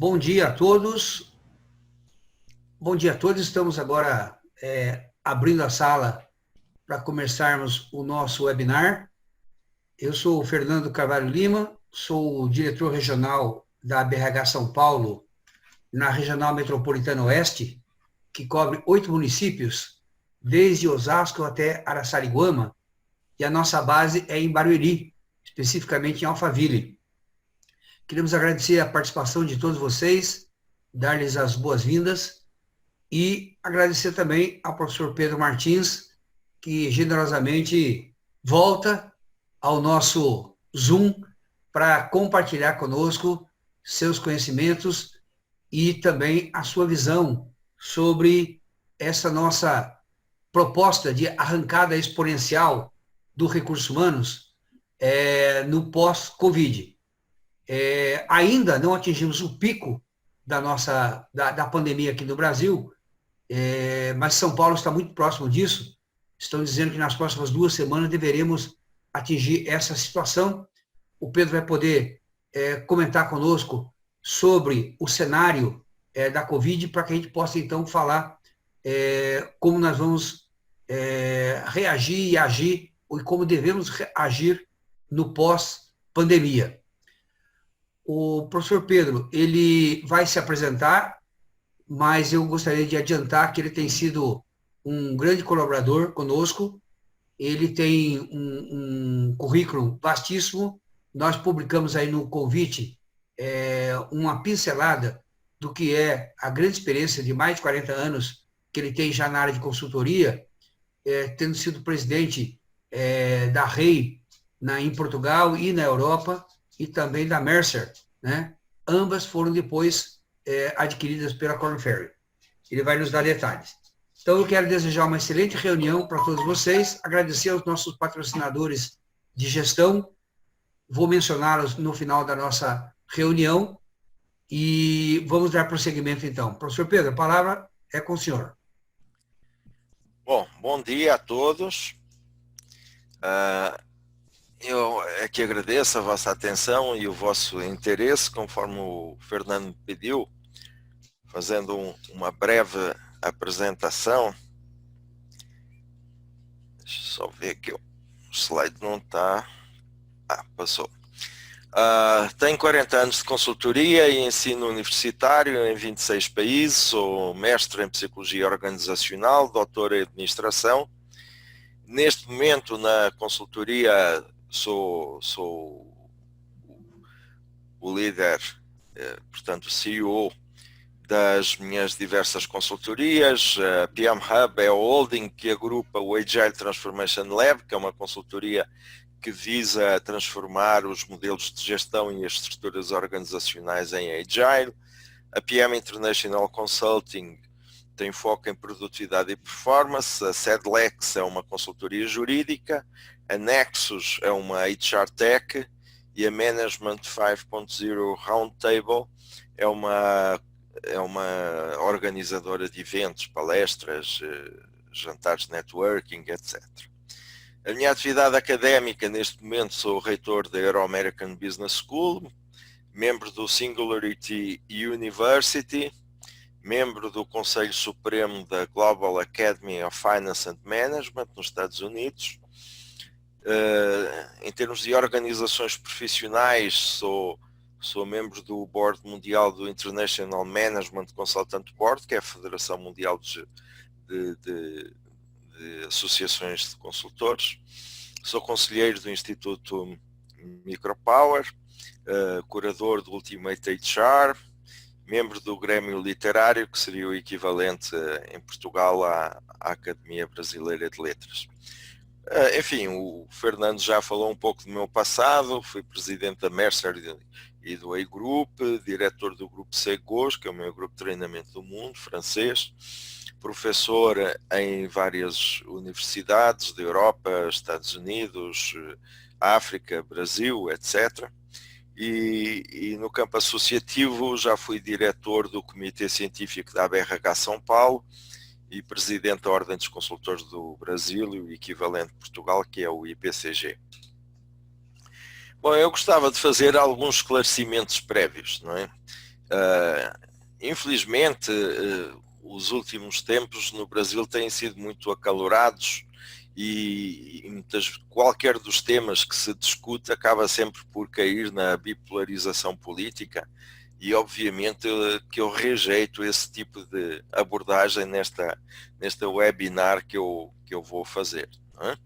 Bom dia a todos. Bom dia a todos. Estamos agora abrindo a sala para começarmos o nosso webinar. Eu sou o Fernando Carvalho Lima, sou o diretor regional da BRH São Paulo, na Regional Metropolitana Oeste, que cobre 8 municípios, desde Osasco até Araçariguama, e a nossa base é em Barueri, especificamente em Alphaville. Queremos agradecer a participação de todos vocês, dar-lhes as boas-vindas e agradecer também ao professor Pedro Martins, que generosamente volta ao nosso Zoom para compartilhar conosco seus conhecimentos e também a sua visão sobre essa nossa proposta de arrancada exponencial dos recursos humanos no pós-Covid. Ainda não atingimos o pico da pandemia aqui no Brasil, mas São Paulo está muito próximo disso. Estão dizendo que nas próximas 2 semanas deveremos atingir essa situação. O Pedro vai poder comentar conosco sobre o cenário da Covid, para que a gente possa, então, falar como nós vamos reagir e agir, e como devemos agir no pós-pandemia. O professor Pedro, ele vai se apresentar, mas eu gostaria de adiantar que ele tem sido um grande colaborador conosco. Ele tem um currículo vastíssimo. Nós publicamos aí no convite uma pincelada do que é a grande experiência de mais de 40 anos que ele tem já na área de consultoria, tendo sido presidente da REI em Portugal e na Europa, e também da Mercer, né? Ambas foram depois adquiridas pela Korn Ferry. Ele vai nos dar detalhes. Então, eu quero desejar uma excelente reunião para todos vocês, agradecer aos nossos patrocinadores de gestão, vou mencioná-los no final da nossa reunião, e vamos dar prosseguimento, então. Professor Pedro, a palavra é com o senhor. Bom dia a todos. Eu aqui agradeço a vossa atenção e o vosso interesse, conforme o Fernando pediu, fazendo uma breve apresentação. Deixa eu só ver que o slide não está. Passou. Tenho 40 anos de consultoria e ensino universitário em 26 países, sou mestre em Psicologia Organizacional, doutor em Administração. Neste momento, na consultoria, sou o líder, portanto, o CEO das minhas diversas consultorias. A PM Hub é a holding que agrupa o Agile Transformation Lab, que é uma consultoria que visa transformar os modelos de gestão e as estruturas organizacionais em Agile. A PM International Consulting tem foco em produtividade e performance. A Sedlex é uma consultoria jurídica. A Nexus é uma HR Tech. E a Management 5.0 Roundtable é uma organizadora de eventos, palestras, jantares de networking, etc. A minha atividade académica, neste momento, sou reitor da Euro-American Business School, membro do Singularity University, membro do Conselho Supremo da Global Academy of Finance and Management nos Estados Unidos. Em termos de organizações profissionais, sou membro do Board Mundial do International Management Consultant Board, que é a Federação Mundial de Associações de Consultores. Sou conselheiro do Instituto Micropower, curador do Ultimate HR, membro do Grêmio Literário, que seria o equivalente em Portugal à Academia Brasileira de Letras. Enfim, o Fernando já falou um pouco do meu passado. Fui presidente da Mercer e do A-Group, diretor do grupo Segos, que é o meu grupo de treinamento do mundo, francês, professor em várias universidades da Europa, Estados Unidos, África, Brasil, etc. E no campo associativo já fui diretor do Comitê Científico da BRH São Paulo e presidente da Ordem dos Consultores do Brasil e o equivalente de Portugal, que é o IPCG. Bom, eu gostava de fazer alguns esclarecimentos prévios, não é? Infelizmente, os últimos tempos no Brasil têm sido muito acalorados e qualquer dos temas que se discute acaba sempre por cair na bipolarização política e obviamente que eu rejeito esse tipo de abordagem nesta webinar que eu vou fazer. Não é?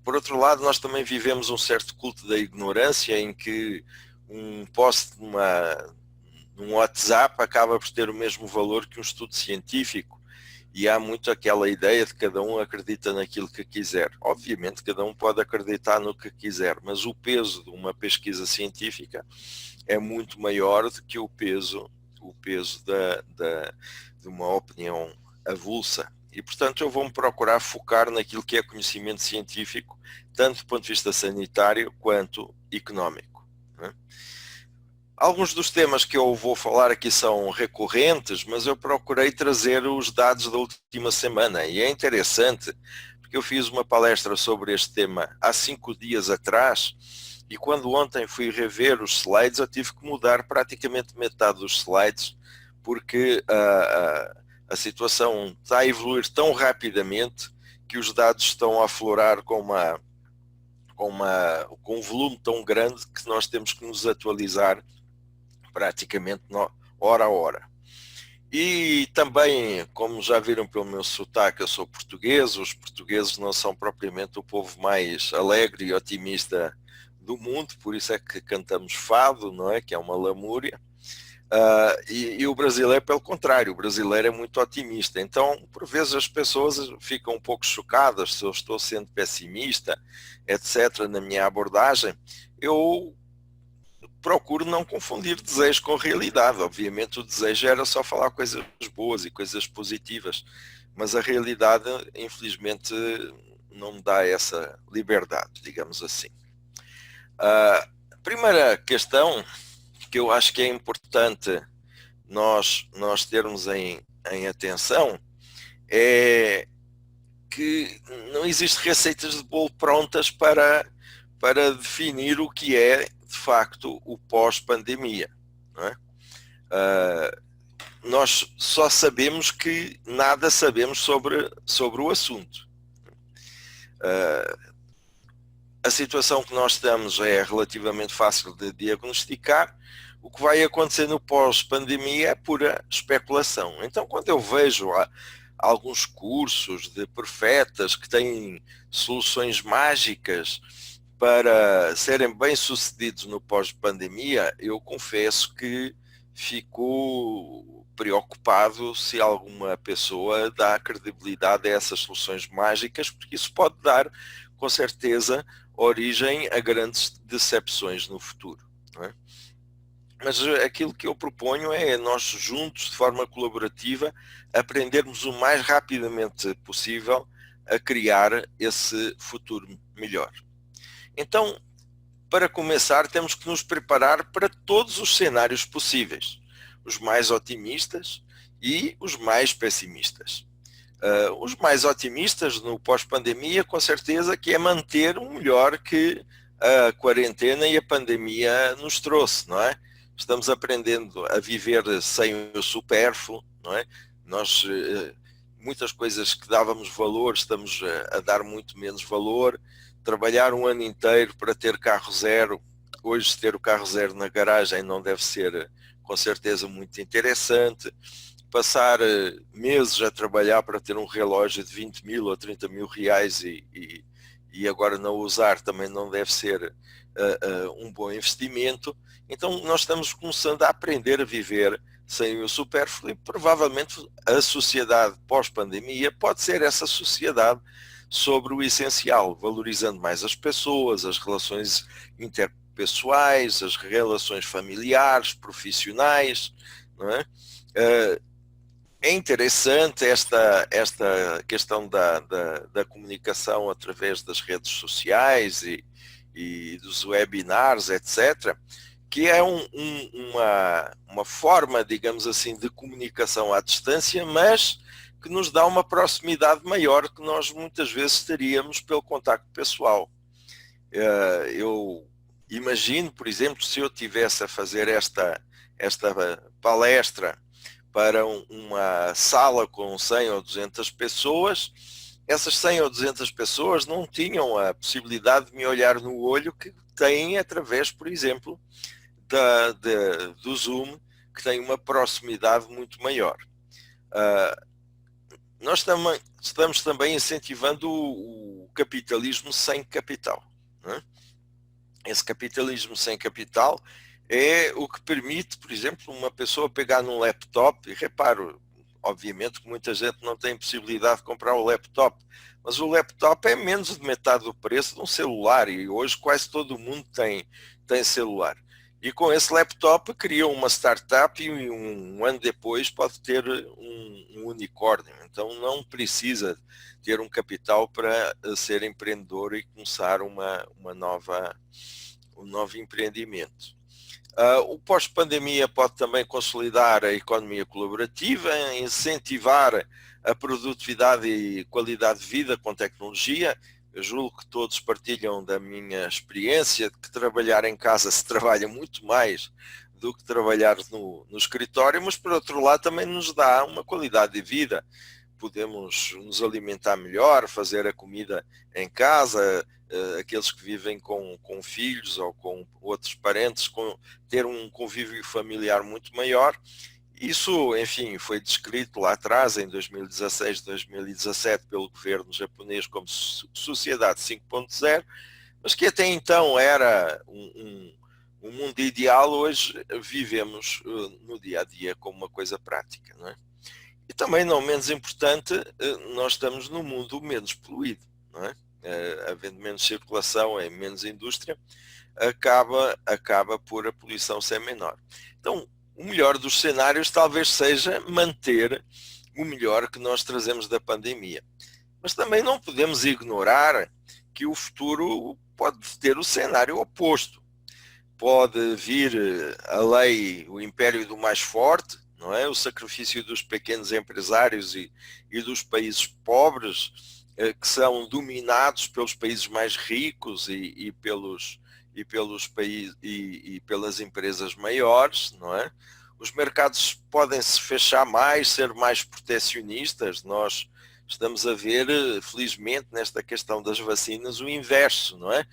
Por outro lado, nós também vivemos um certo culto da ignorância em que um post num WhatsApp acaba por ter o mesmo valor que um estudo científico e há muito aquela ideia de que cada um acredita naquilo que quiser. Obviamente cada um pode acreditar no que quiser, mas o peso de uma pesquisa científica é muito maior do que o peso de uma opinião avulsa. E, portanto, eu vou-me procurar focar naquilo que é conhecimento científico, tanto do ponto de vista sanitário quanto económico. Né? Alguns dos temas que eu vou falar aqui são recorrentes, mas eu procurei trazer os dados da última semana. E é interessante, porque eu fiz uma palestra sobre este tema há 5 dias atrás, e quando ontem fui rever os slides, eu tive que mudar praticamente metade dos slides, porque a situação está a evoluir tão rapidamente que os dados estão a aflorar com um volume tão grande que nós temos que nos atualizar praticamente hora a hora. E também, como já viram pelo meu sotaque, eu sou português, os portugueses não são propriamente o povo mais alegre e otimista do mundo, por isso é que cantamos fado, não é? Que é uma lamúria. E o brasileiro, pelo contrário, o brasileiro é muito otimista. Então, por vezes as pessoas ficam um pouco chocadas se eu estou sendo pessimista, etc., na minha abordagem. Eu procuro não confundir desejo com realidade. Obviamente o desejo era só falar coisas boas e coisas positivas, mas a realidade, infelizmente, não me dá essa liberdade, digamos assim. A primeira questão que eu acho que é importante nós termos em atenção é que não existem receitas de bolo prontas para definir o que é, de facto, o pós-pandemia. Não é? Nós só sabemos que nada sabemos sobre o assunto. A situação que nós estamos é relativamente fácil de diagnosticar. O que vai acontecer no pós-pandemia é pura especulação. Então, quando eu vejo alguns cursos de profetas que têm soluções mágicas para serem bem-sucedidos no pós-pandemia, eu confesso que fico preocupado se alguma pessoa dá credibilidade a essas soluções mágicas, porque isso pode dar, com certeza, origem a grandes decepções no futuro. Não é? Mas aquilo que eu proponho é nós juntos, de forma colaborativa, aprendermos o mais rapidamente possível a criar esse futuro melhor. Então, para começar, temos que nos preparar para todos os cenários possíveis, os mais otimistas e os mais pessimistas. Os mais otimistas no pós-pandemia, com certeza, que é manter o melhor que a quarentena e a pandemia nos trouxe, não é? Estamos aprendendo a viver sem o supérfluo, não é? Nós, muitas coisas que dávamos valor, estamos a dar muito menos valor. Trabalhar um ano inteiro para ter carro zero, hoje ter o carro zero na garagem não deve ser, com certeza, muito interessante. Passar meses a trabalhar para ter um relógio de 20 mil ou 30 mil reais e agora não usar também não deve ser um bom investimento. Então nós estamos começando a aprender a viver sem o supérfluo e provavelmente a sociedade pós-pandemia pode ser essa sociedade sobre o essencial, valorizando mais as pessoas, as relações interpessoais, as relações familiares, profissionais, não é? É interessante esta questão da comunicação através das redes sociais e dos webinars, etc., que é uma forma, digamos assim, de comunicação à distância, mas que nos dá uma proximidade maior que nós muitas vezes teríamos pelo contacto pessoal. Eu Imagine, por exemplo, se eu tivesse a fazer esta palestra para uma sala com 100 ou 200 pessoas, essas 100 ou 200 pessoas não tinham a possibilidade de me olhar no olho que têm através, por exemplo, do Zoom, que tem uma proximidade muito maior. Nós estamos também incentivando o capitalismo sem capital, não é? Esse capitalismo sem capital é o que permite, por exemplo, uma pessoa pegar num laptop, e reparo, obviamente que muita gente não tem possibilidade de comprar o laptop, mas o laptop é menos de metade do preço de um celular, e hoje quase todo mundo tem celular. E com esse laptop cria uma startup e um ano depois pode ter um unicórnio. Então não precisa ter um capital para ser empreendedor e começar um novo empreendimento. O pós-pandemia pode também consolidar a economia colaborativa, incentivar a produtividade e qualidade de vida com tecnologia. Eu julgo que todos partilham da minha experiência de que trabalhar em casa se trabalha muito mais do que trabalhar no escritório, mas por outro lado também nos dá uma qualidade de vida. Podemos nos alimentar melhor, fazer a comida em casa, aqueles que vivem com filhos ou com outros parentes, ter um convívio familiar muito maior. Isso, enfim, foi descrito lá atrás, em 2016, 2017, pelo governo japonês como Sociedade 5.0, mas que até então era um mundo ideal, hoje vivemos no dia a dia como uma coisa prática, não é? E também, não menos importante, nós estamos num mundo menos poluído, não é? Havendo menos circulação e menos indústria, acaba por a poluição ser menor. Então, o melhor dos cenários talvez seja manter o melhor que nós trazemos da pandemia. Mas também não podemos ignorar que o futuro pode ter o cenário oposto. Pode vir a lei, o império do mais forte, não é? O sacrifício dos pequenos empresários e dos países pobres, que são dominados pelos países mais ricos e pelas empresas maiores, não é? Os mercados podem se fechar mais, ser mais protecionistas. Nós estamos a ver, felizmente, nesta questão das vacinas, o inverso, não é?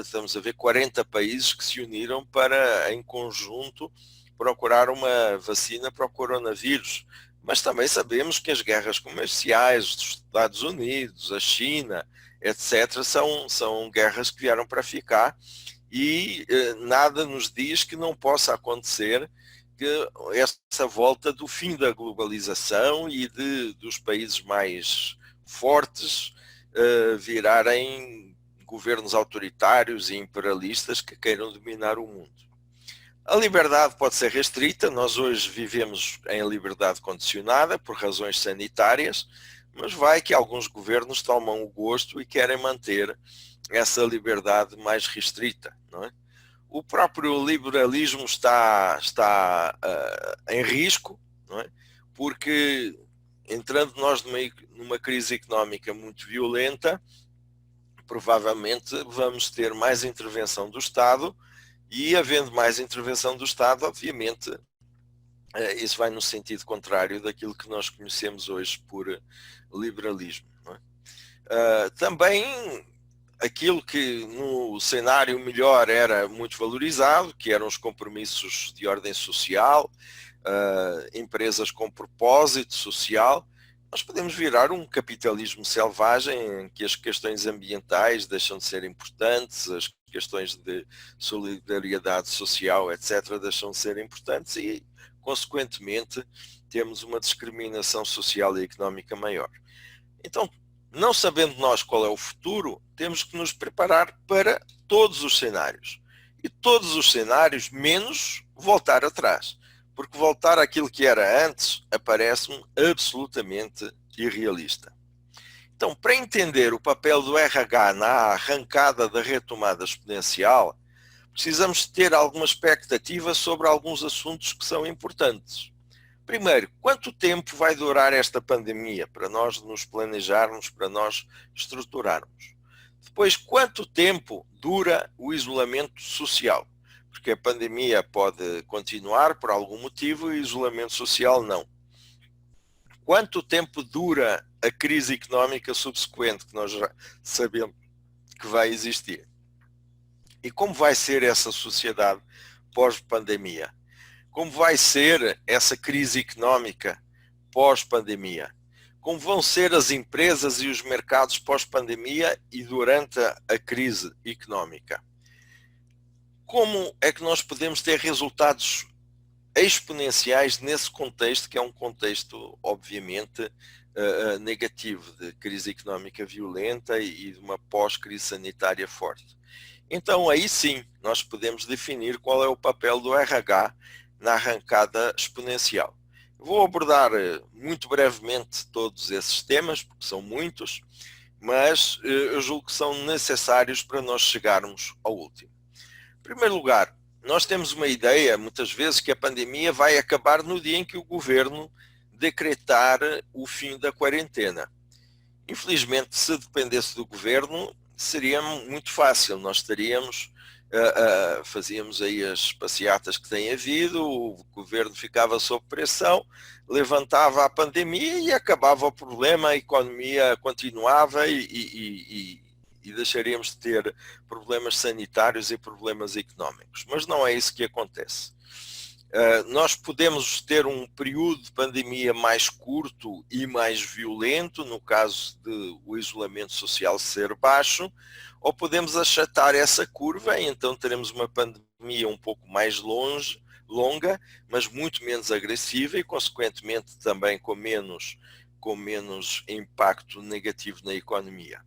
Estamos a ver 40 países que se uniram para, em conjunto, procurar uma vacina para o coronavírus. Mas também sabemos que as guerras comerciais dos Estados Unidos, a China, etc., são guerras que vieram para ficar e nada nos diz que não possa acontecer que essa volta do fim da globalização e dos países mais fortes virarem governos autoritários e imperialistas que queiram dominar o mundo. A liberdade pode ser restrita, nós hoje vivemos em liberdade condicionada por razões sanitárias, mas vai que alguns governos tomam o gosto e querem manter essa liberdade mais restrita, não é? O próprio liberalismo está em risco, não é? Porque entrando nós numa crise económica muito violenta, provavelmente vamos ter mais intervenção do Estado e, havendo mais intervenção do Estado, obviamente, isso vai no sentido contrário daquilo que nós conhecemos hoje por liberalismo, não é? Também aquilo que no cenário melhor era muito valorizado, que eram os compromissos de ordem social, empresas com propósito social, nós podemos virar um capitalismo selvagem em que as questões ambientais deixam de ser importantes, as questões de solidariedade social, etc., deixam de ser importantes e, consequentemente, temos uma discriminação social e económica maior. Então, não sabendo nós qual é o futuro, temos que nos preparar para todos os cenários. E todos os cenários, menos voltar atrás. Porque voltar àquilo que era antes aparece-me absolutamente irrealista. Então, para entender o papel do RH na arrancada da retomada exponencial, precisamos ter alguma expectativa sobre alguns assuntos que são importantes. Primeiro, quanto tempo vai durar esta pandemia para nós nos planejarmos, para nós estruturarmos? Depois, quanto tempo dura o isolamento social? Porque a pandemia pode continuar por algum motivo e o isolamento social não. Quanto tempo dura a crise económica subsequente que nós já sabemos que vai existir? E como vai ser essa sociedade pós-pandemia? Como vai ser essa crise económica pós-pandemia? Como vão ser as empresas e os mercados pós-pandemia e durante a crise económica? Como é que nós podemos ter resultados exponenciais nesse contexto, que é um contexto, obviamente, negativo, de crise económica violenta e de uma pós-crise sanitária forte? Então, aí sim, nós podemos definir qual é o papel do RH na arrancada exponencial. Vou abordar muito brevemente todos esses temas, porque são muitos, mas eu julgo que são necessários para nós chegarmos ao último. Em primeiro lugar, nós temos uma ideia, muitas vezes, que a pandemia vai acabar no dia em que o governo decretar o fim da quarentena. Infelizmente, se dependesse do governo, seria muito fácil. Nós estaríamos, fazíamos aí as passeatas que tem havido, o governo ficava sob pressão, levantava a pandemia e acabava o problema, a economia continuava e deixaríamos de ter problemas sanitários e problemas económicos. Mas não é isso que acontece. Nós podemos ter um período de pandemia mais curto e mais violento, no caso de o isolamento social ser baixo, ou podemos achatar essa curva e então teremos uma pandemia um pouco mais longa, mas muito menos agressiva e, consequentemente, também com menos impacto negativo na economia.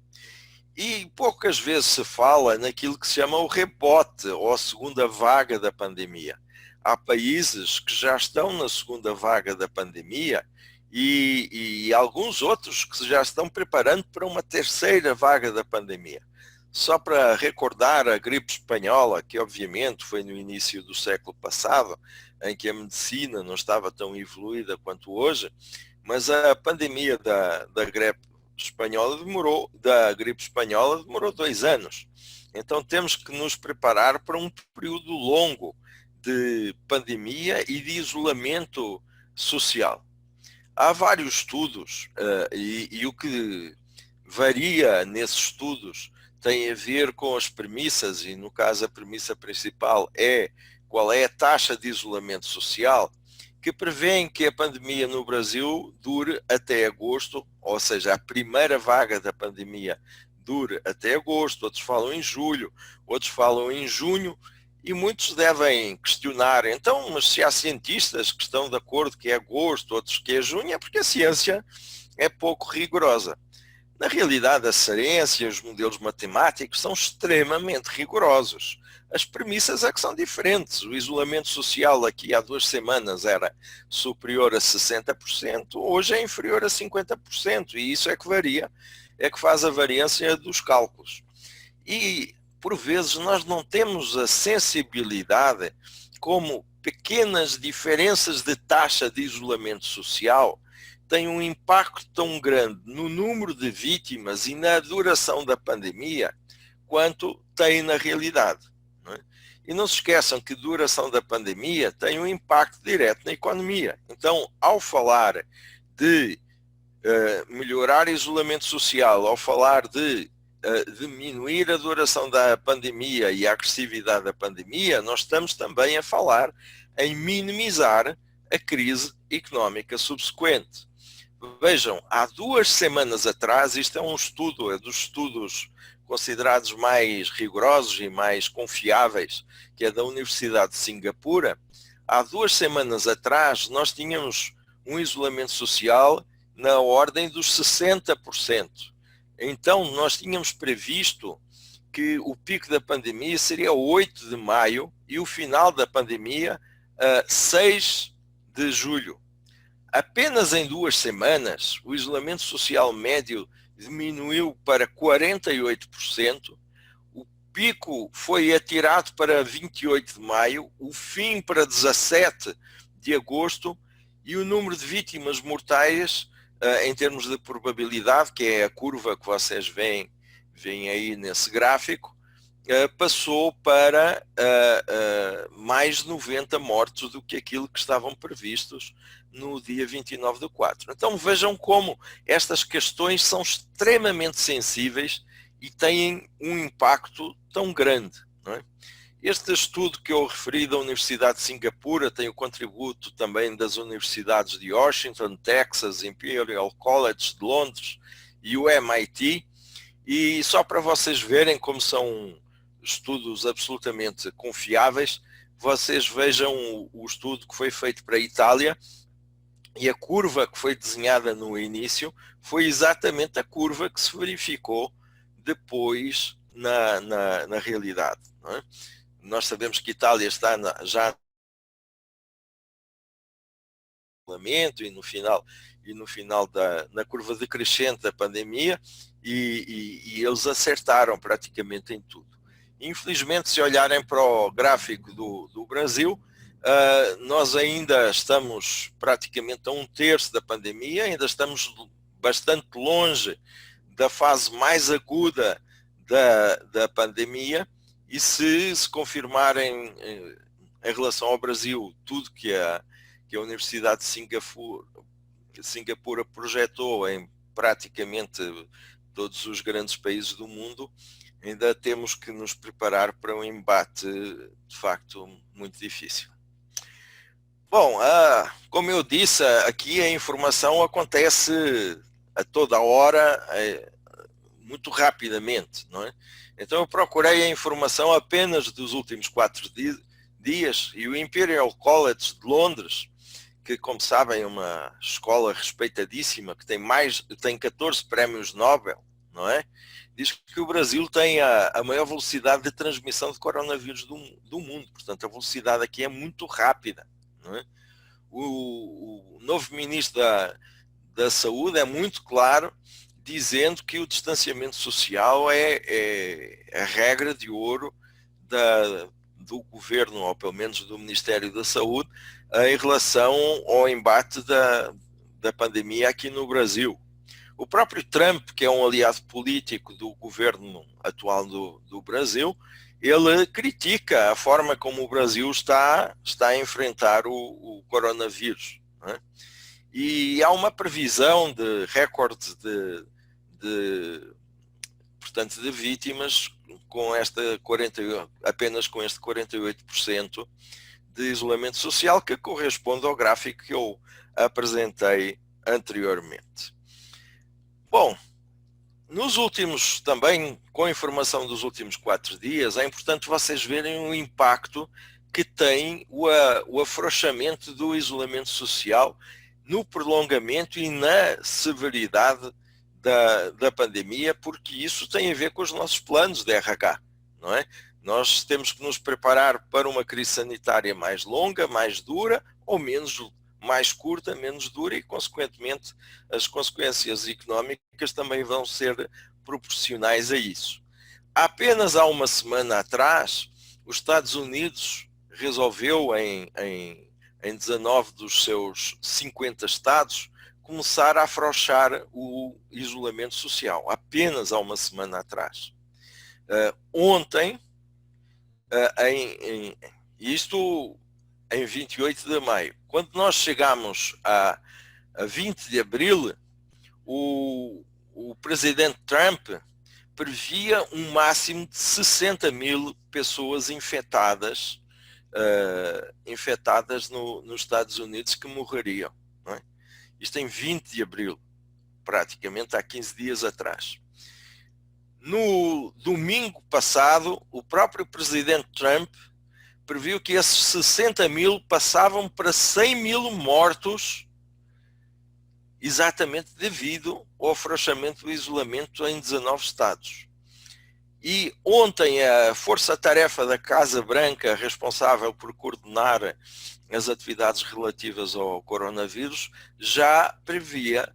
E poucas vezes se fala naquilo que se chama o rebote ou a segunda vaga da pandemia. Há países que já estão na segunda vaga da pandemia e alguns outros que já estão preparando para uma terceira vaga da pandemia. Só para recordar a gripe espanhola, que obviamente foi no início do século passado, em que a medicina não estava tão evoluída quanto hoje, mas a pandemia da gripe espanhola demorou 2 anos. Então temos que nos preparar para um período longo de pandemia e de isolamento social. Há vários estudos e o que varia nesses estudos tem a ver com as premissas, e no caso a premissa principal é qual é a taxa de isolamento social, que prevêem que a pandemia no Brasil dure até agosto, ou seja, a primeira vaga da pandemia dure até agosto, outros falam em julho, outros falam em junho, e muitos devem questionar, então, mas se há cientistas que estão de acordo que é agosto, outros que é junho, é porque a ciência é pouco rigorosa. Na realidade, a ciência e os modelos matemáticos são extremamente rigorosos. As premissas é que são diferentes. O isolamento social aqui há 2 semanas era superior a 60%, hoje é inferior a 50%, e isso é que varia, é que faz a variância dos cálculos. E, por vezes, nós não temos a sensibilidade como pequenas diferenças de taxa de isolamento social tem um impacto tão grande no número de vítimas e na duração da pandemia quanto tem na realidade. Não é? E não se esqueçam que a duração da pandemia tem um impacto direto na economia. Então, ao falar de melhorar o isolamento social, ao falar de diminuir a duração da pandemia e a agressividade da pandemia, nós estamos também a falar em minimizar a crise económica subsequente. Vejam, há 2 semanas atrás, isto é um estudo, é dos estudos considerados mais rigorosos e mais confiáveis, que é da Universidade de Singapura. Há 2 semanas atrás, nós tínhamos um isolamento social na ordem dos 60%. Então, nós tínhamos previsto que o pico da pandemia seria 8 de maio e o final da pandemia 6 de julho. Apenas em 2 semanas, o isolamento social médio diminuiu para 48%, o pico foi atirado para 28 de maio, o fim para 17 de agosto e o número de vítimas mortais, em termos de probabilidade, que é a curva que vocês veem veem aí nesse gráfico, passou para mais de 90 mortos do que aquilo que estavam previstos no dia 29/4. Então vejam como estas questões são extremamente sensíveis e têm um impacto tão grande, não é? Este estudo que eu referi da Universidade de Singapura tem o contributo também das universidades de Washington, Texas, Imperial College de Londres e o MIT, e só para vocês verem como são estudos absolutamente confiáveis, vocês vejam o estudo que foi feito para a Itália, e a curva que foi desenhada no início foi exatamente a curva que se verificou depois na realidade, não é? Nós sabemos que a Itália está já e no final na curva decrescente da pandemia, e eles acertaram praticamente em tudo. Infelizmente, se olharem para o gráfico do Brasil, nós ainda estamos praticamente a 1/3 da pandemia, ainda estamos bastante longe da fase mais aguda da pandemia, e se confirmarem em relação ao Brasil tudo que a Universidade de Singapura projetou em praticamente todos os grandes países do mundo, ainda temos que nos preparar para um embate de facto muito difícil. Bom, como eu disse, aqui a informação acontece a toda hora, muito rapidamente, não é? Então eu procurei a informação apenas dos últimos 4 dias, e o Imperial College de Londres, que, como sabem, é uma escola respeitadíssima, que tem 14 prémios Nobel, não é? Diz que o Brasil tem a maior velocidade de transmissão de coronavírus do mundo. Portanto, a velocidade aqui é muito rápida, não é? O novo ministro da Saúde é muito claro, dizendo que o distanciamento social é a regra de ouro do governo, ou pelo menos do Ministério da Saúde, em relação ao embate da pandemia aqui no Brasil. O próprio Trump, que é um aliado político do governo atual do Brasil, ele critica a forma como o Brasil está a enfrentar o coronavírus, não é? E há uma previsão de recorde portanto, de vítimas com apenas com este 48% de isolamento social, que corresponde ao gráfico que eu apresentei anteriormente. Bom, também com a informação dos últimos 4 dias, é importante vocês verem o impacto que tem o afrouxamento do isolamento social no prolongamento e na severidade da pandemia, porque isso tem a ver com os nossos planos de RH, não é? Nós temos que nos preparar para uma crise sanitária mais longa, mais dura, ou mais curta, menos dura, e, consequentemente, as consequências económicas também vão ser proporcionais a isso. Apenas há uma semana atrás, os Estados Unidos resolveu, em 19 dos seus 50 estados, começar a afrouxar o isolamento social, apenas há uma semana atrás. Ontem, isto em 28 de maio, quando nós chegamos a 20 de abril, o presidente Trump previa um máximo de 60 mil pessoas infectadas nos Estados Unidos que morreriam, não é? Isto em 20 de abril, praticamente há 15 dias atrás. No domingo passado, o próprio presidente Trump previu que esses 60 mil passavam para 100 mil mortos, exatamente devido ao afrouxamento do isolamento em 19 estados. E ontem a força-tarefa da Casa Branca, responsável por coordenar as atividades relativas ao coronavírus, já previa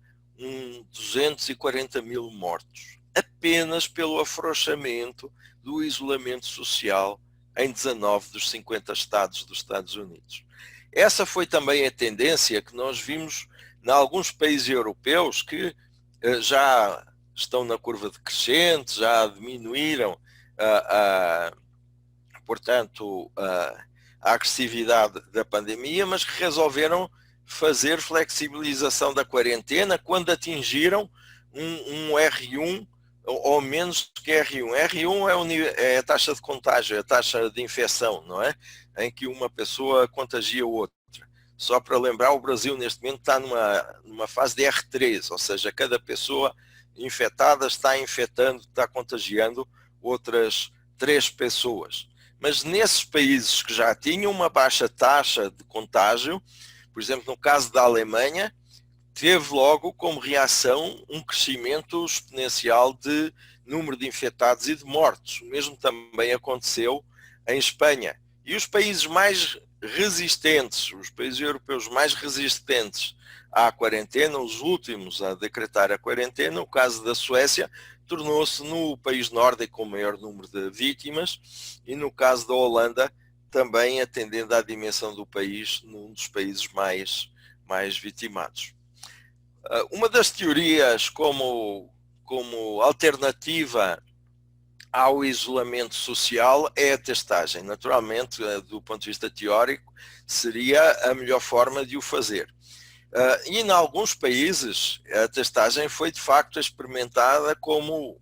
240 mil mortos, apenas pelo afrouxamento do isolamento social em 19 dos 50 estados dos Estados Unidos. Essa foi também a tendência que nós vimos em alguns países europeus que já estão na curva decrescente, já diminuíram, portanto, a agressividade da pandemia, mas que resolveram fazer flexibilização da quarentena quando atingiram um R1 ou menos que R1. R1 é a taxa de contágio, é a taxa de infecção, não é? Em que uma pessoa contagia outra. Só para lembrar, o Brasil neste momento está numa fase de R3, ou seja, cada pessoa infectada está infectando, está contagiando outras 3 pessoas. Mas nesses países que já tinham uma baixa taxa de contágio, por exemplo, no caso da Alemanha, teve logo como reação um crescimento exponencial de número de infectados e de mortos. O mesmo também aconteceu em Espanha. E os países mais resistentes, os países europeus mais resistentes à quarentena, os últimos a decretar a quarentena, o caso da Suécia, tornou-se no país nórdico com o maior número de vítimas, e no caso da Holanda, também atendendo à dimensão do país, num dos países mais vitimados. Uma das teorias como alternativa ao isolamento social é a testagem. Naturalmente, do ponto de vista teórico, seria a melhor forma de o fazer. E em alguns países, a testagem foi de facto experimentada como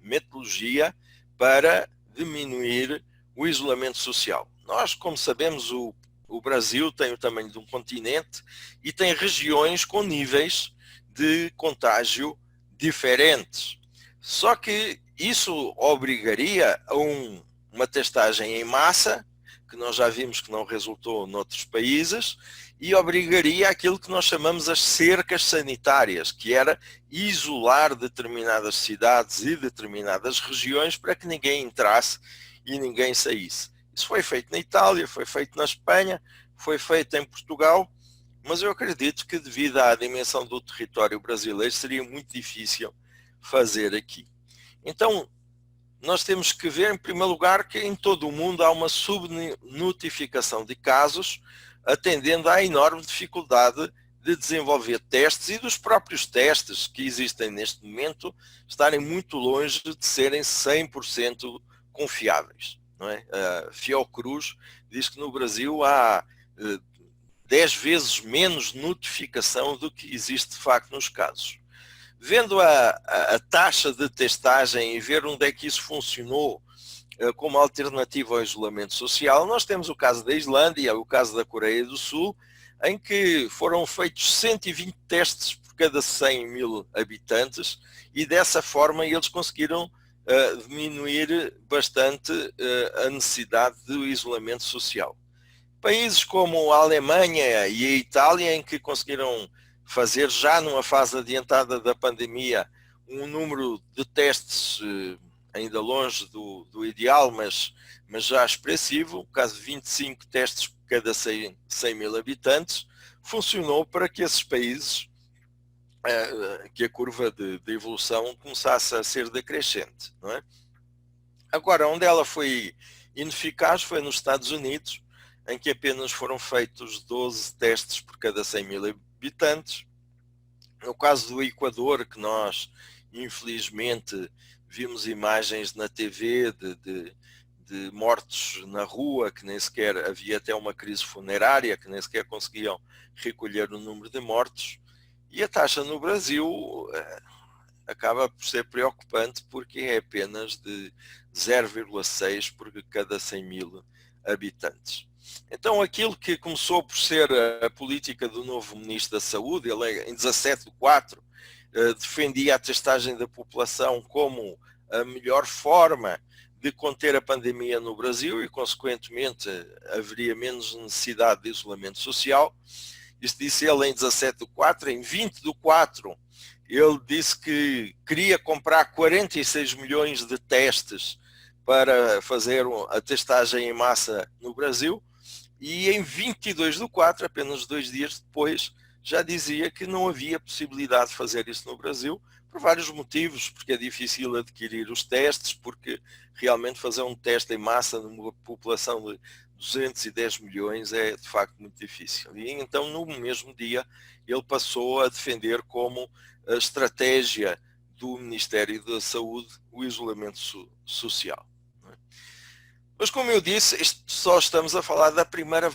metodologia para diminuir o isolamento social. Nós, como sabemos, o Brasil tem o tamanho de um continente e tem regiões com níveis de contágio diferentes. Só que isso obrigaria a uma testagem em massa, que nós já vimos que não resultou noutros países, e obrigaria aquilo que nós chamamos as cercas sanitárias, que era isolar determinadas cidades e determinadas regiões para que ninguém entrasse e ninguém saísse. Isso foi feito na Itália, foi feito na Espanha, foi feito em Portugal, mas eu acredito que devido à dimensão do território brasileiro seria muito difícil fazer aqui. Então, nós temos que ver, em primeiro lugar, que em todo o mundo há uma subnotificação de casos, atendendo à enorme dificuldade de desenvolver testes e dos próprios testes que existem neste momento estarem muito longe de serem 100% confiáveis. Não é? A Fiocruz diz que no Brasil há 10 vezes menos notificação do que existe de facto nos casos. Vendo a taxa de testagem e ver onde é que isso funcionou como alternativa ao isolamento social, nós temos o caso da Islândia, o caso da Coreia do Sul, em que foram feitos 120 testes por cada 100 mil habitantes e dessa forma eles conseguiram diminuir bastante a necessidade do isolamento social. Países como a Alemanha e a Itália, em que conseguiram fazer já numa fase adiantada da pandemia um número de testes ainda longe do ideal, mas já expressivo, o caso de 25 testes por cada 100 mil habitantes, funcionou para que esses países, que a curva de evolução começasse a ser decrescente. Não é? Agora, onde ela foi ineficaz foi nos Estados Unidos, em que apenas foram feitos 12 testes por cada 100 mil habitantes. No caso do Equador, que nós, infelizmente, vimos imagens na TV de mortos na rua, que nem sequer havia até uma crise funerária, que nem sequer conseguiam recolher o número de mortos. E a taxa no Brasil acaba por ser preocupante porque é apenas de 0,6 por cada 100 mil habitantes. Então aquilo que começou por ser a política do novo Ministro da Saúde, ele em 17/4 defendia a testagem da população como a melhor forma de conter a pandemia no Brasil e consequentemente haveria menos necessidade de isolamento social. Isso disse ele em 17/4, em 20/4 ele disse que queria comprar 46 milhões de testes para fazer a testagem em massa no Brasil. E em 22/4, apenas 2 dias depois, já dizia que não havia possibilidade de fazer isso no Brasil, por vários motivos, porque é difícil adquirir os testes, porque realmente fazer um teste em massa numa população de 210 milhões é de facto muito difícil. E então no mesmo dia ele passou a defender como a estratégia do Ministério da Saúde o isolamento social. Mas, como eu disse, só estamos a falar da primeira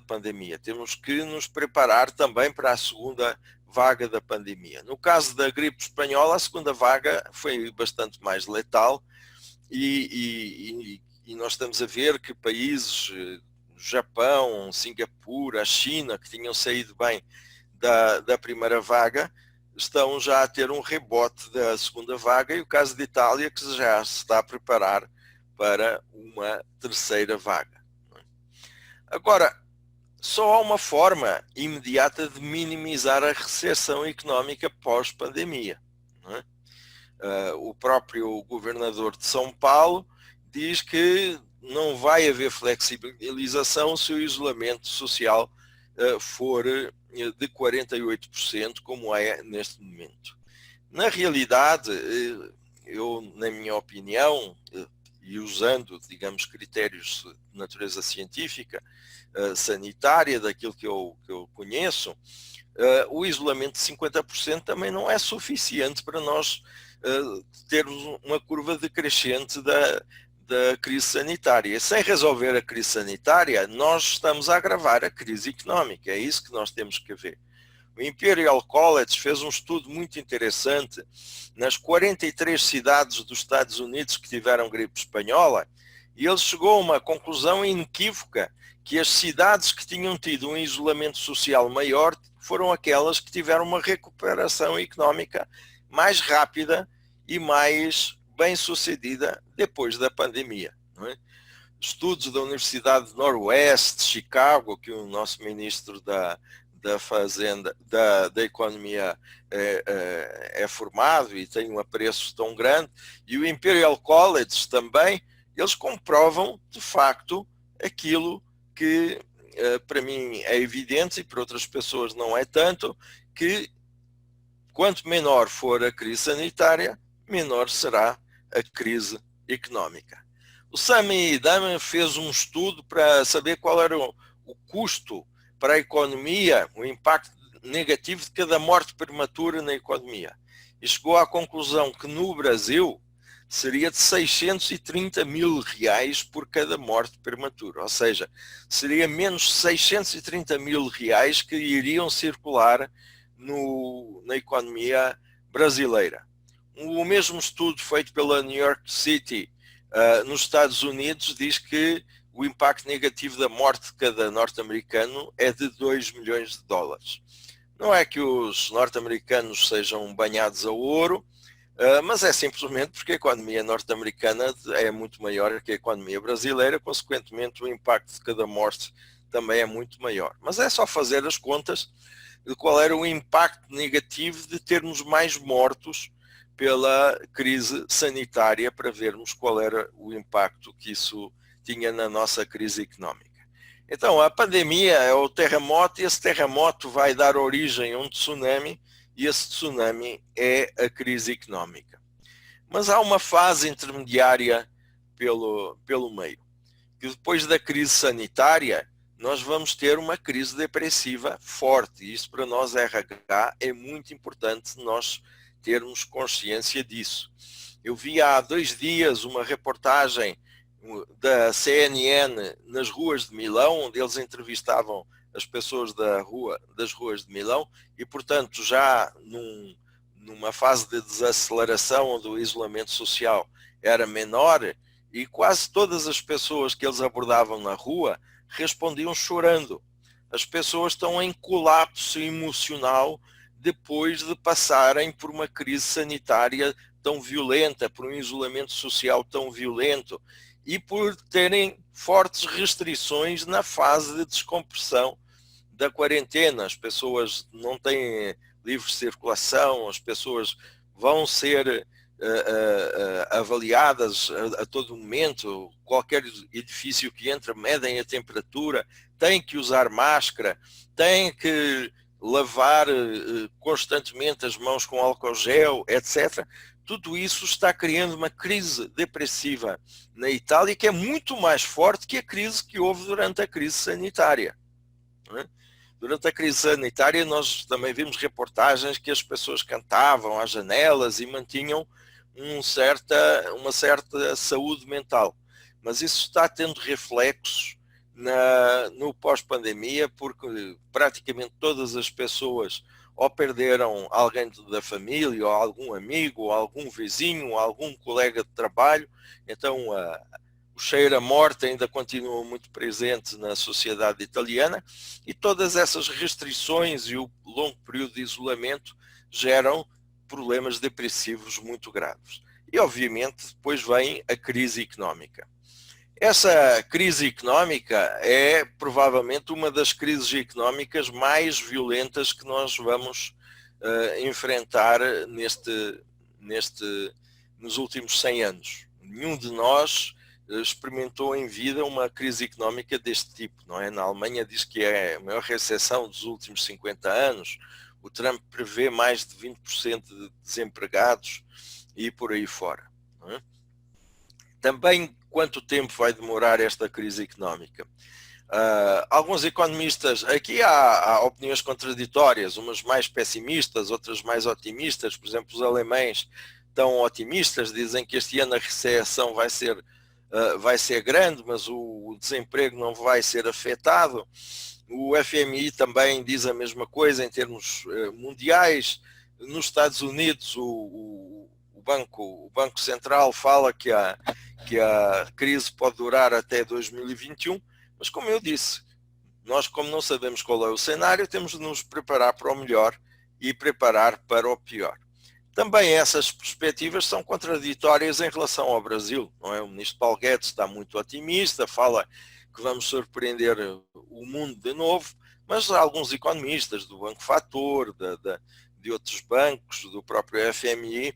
pandemia. Temos que nos preparar também para a segunda vaga da pandemia. No caso da gripe espanhola, a segunda vaga foi bastante mais letal e nós estamos a ver que países, Japão, Singapura, a China, que tinham saído bem da primeira vaga, estão já a ter um rebote da segunda vaga, e o caso de Itália, que já se está a preparar para uma terceira vaga. Agora, só há uma forma imediata de minimizar a recessão económica pós-pandemia. O próprio governador de São Paulo diz que não vai haver flexibilização se o isolamento social for de 48%, como é neste momento. Na realidade, eu, na minha opinião, e usando, digamos, critérios de natureza científica, sanitária, daquilo que eu conheço, o isolamento de 50% também não é suficiente para nós termos uma curva decrescente da crise sanitária. E sem resolver a crise sanitária, nós estamos a agravar a crise económica. É isso que nós temos que ver. O Imperial College fez um estudo muito interessante nas 43 cidades dos Estados Unidos que tiveram gripe espanhola, e ele chegou a uma conclusão inequívoca, que as cidades que tinham tido um isolamento social maior foram aquelas que tiveram uma recuperação económica mais rápida e mais bem-sucedida depois da pandemia. Não é? Estudos da Universidade de Noroeste, de Chicago, que o nosso ministro da Fazenda, da Economia é formado e tem um apreço tão grande, e o Imperial College também, eles comprovam de facto aquilo que para mim é evidente e para outras pessoas não é tanto, que quanto menor for a crise sanitária, menor será a crise económica. O Sami Daman fez um estudo para saber qual era o custo para a economia, o impacto negativo de cada morte prematura na economia. E chegou à conclusão que no Brasil seria de 630 mil reais por cada morte prematura. Ou seja, seria menos 630 mil reais que iriam circular na economia brasileira. O mesmo estudo feito pela New York City, nos Estados Unidos, diz que o impacto negativo da morte de cada norte-americano é de 2 milhões de dólares. Não é que os norte-americanos sejam banhados a ouro, mas é simplesmente porque a economia norte-americana é muito maior que a economia brasileira, consequentemente o impacto de cada morte também é muito maior. Mas é só fazer as contas de qual era o impacto negativo de termos mais mortos pela crise sanitária, para vermos qual era o impacto que isso tinha na nossa crise económica. Então, a pandemia é o terremoto, e esse terremoto vai dar origem a um tsunami, e esse tsunami é a crise económica. Mas há uma fase intermediária pelo meio, que depois da crise sanitária, nós vamos ter uma crise depressiva forte, e isso para nós, RH, é muito importante nós termos consciência disso. Eu vi há 2 dias uma reportagem da CNN nas ruas de Milão, onde eles entrevistavam as pessoas das ruas de Milão, e portanto já numa fase de desaceleração, onde o isolamento social era menor, e quase todas as pessoas que eles abordavam na rua respondiam chorando. As pessoas estão em colapso emocional depois de passarem por uma crise sanitária tão violenta, por um isolamento social tão violento, e por terem fortes restrições na fase de descompressão da quarentena. As pessoas não têm livre circulação, as pessoas vão ser avaliadas a todo momento, qualquer edifício que entra, medem a temperatura, têm que usar máscara, têm que lavar constantemente as mãos com álcool gel, etc. Tudo isso está criando uma crise depressiva na Itália, que é muito mais forte que a crise que houve durante a crise sanitária. Não é? Durante a crise sanitária nós também vimos reportagens que as pessoas cantavam às janelas e mantinham uma certa saúde mental. Mas isso está tendo reflexos no pós-pandemia, porque praticamente todas as pessoas ou perderam alguém da família, ou algum amigo, ou algum vizinho, ou algum colega de trabalho. Então o cheiro a morte ainda continua muito presente na sociedade italiana, e todas essas restrições e o longo período de isolamento geram problemas depressivos muito graves. E obviamente depois vem a crise económica. Essa crise económica é provavelmente uma das crises económicas mais violentas que nós vamos enfrentar nos últimos 100 anos. Nenhum de nós experimentou em vida uma crise económica deste tipo, não é? Na Alemanha diz que é a maior recessão dos últimos 50 anos, o Trump prevê mais de 20% de desempregados e por aí fora, não é? Também, quanto tempo vai demorar esta crise económica? Alguns economistas, aqui há opiniões contraditórias, umas mais pessimistas, outras mais otimistas. Por exemplo, os alemães estão otimistas, dizem que este ano a recessão vai ser grande, mas o desemprego não vai ser afetado. O FMI também diz a mesma coisa em termos mundiais. Nos Estados Unidos, o Banco Central fala que a crise pode durar até 2021, mas como eu disse, nós, como não sabemos qual é o cenário, temos de nos preparar para o melhor e preparar para o pior. Também essas perspectivas são contraditórias em relação ao Brasil, não é? O ministro Paulo Guedes está muito otimista, fala que vamos surpreender o mundo de novo, mas alguns economistas do Banco Fator, de outros bancos, do próprio FMI,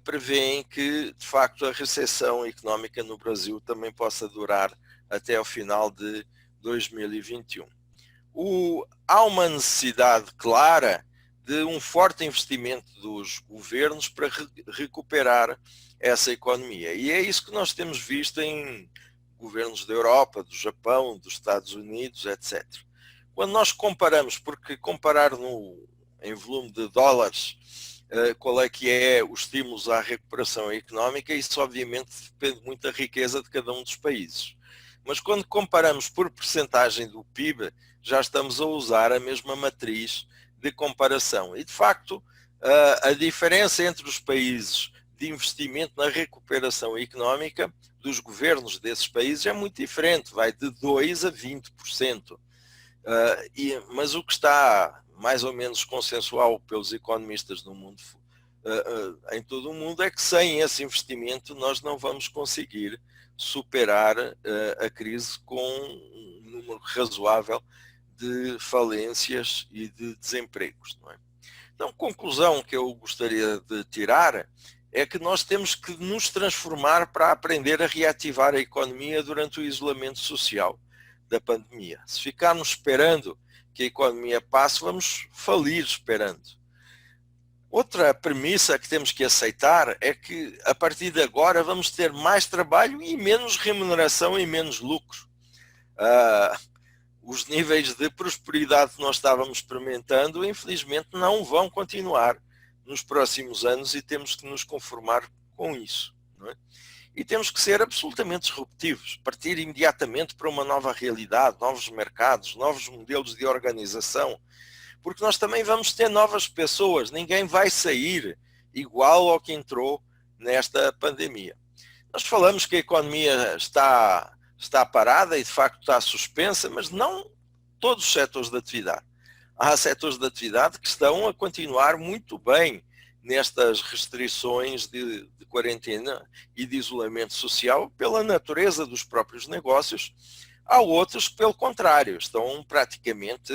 prevêem que, de facto, a recessão económica no Brasil também possa durar até ao final de 2021. Há uma necessidade clara de um forte investimento dos governos para recuperar essa economia. E é isso que nós temos visto em governos da Europa, do Japão, dos Estados Unidos, etc. Quando nós comparamos, porque comparar em volume de dólares qual é que é os estímulos à recuperação económica, isso obviamente depende muito da riqueza de cada um dos países. Mas quando comparamos por percentagem do PIB, já estamos a usar a mesma matriz de comparação. E, de facto, a diferença entre os países de investimento na recuperação económica dos governos desses países é muito diferente, vai de 2% a 20%. Mas o que está mais ou menos consensual pelos economistas do mundo, em todo o mundo, é que sem esse investimento nós não vamos conseguir superar a crise com um número razoável de falências e de desempregos, não é? Então, a conclusão que eu gostaria de tirar é que nós temos que nos transformar para aprender a reativar a economia durante o isolamento social da pandemia. Se ficarmos esperando que a economia passe, vamos falir esperando. Outra premissa que temos que aceitar é que, a partir de agora, vamos ter mais trabalho e menos remuneração e menos lucro. Os níveis de prosperidade que nós estávamos experimentando, infelizmente, não vão continuar nos próximos anos e temos que nos conformar com isso, não é? E temos que ser absolutamente disruptivos, partir imediatamente para uma nova realidade, novos mercados, novos modelos de organização, porque nós também vamos ter novas pessoas, ninguém vai sair igual ao que entrou nesta pandemia. Nós falamos que a economia está parada e de facto está suspensa, mas não todos os setores de atividade. Há setores de atividade que estão a continuar muito bem nestas restrições de quarentena e de isolamento social pela natureza dos próprios negócios. Há outros que, pelo contrário, estão praticamente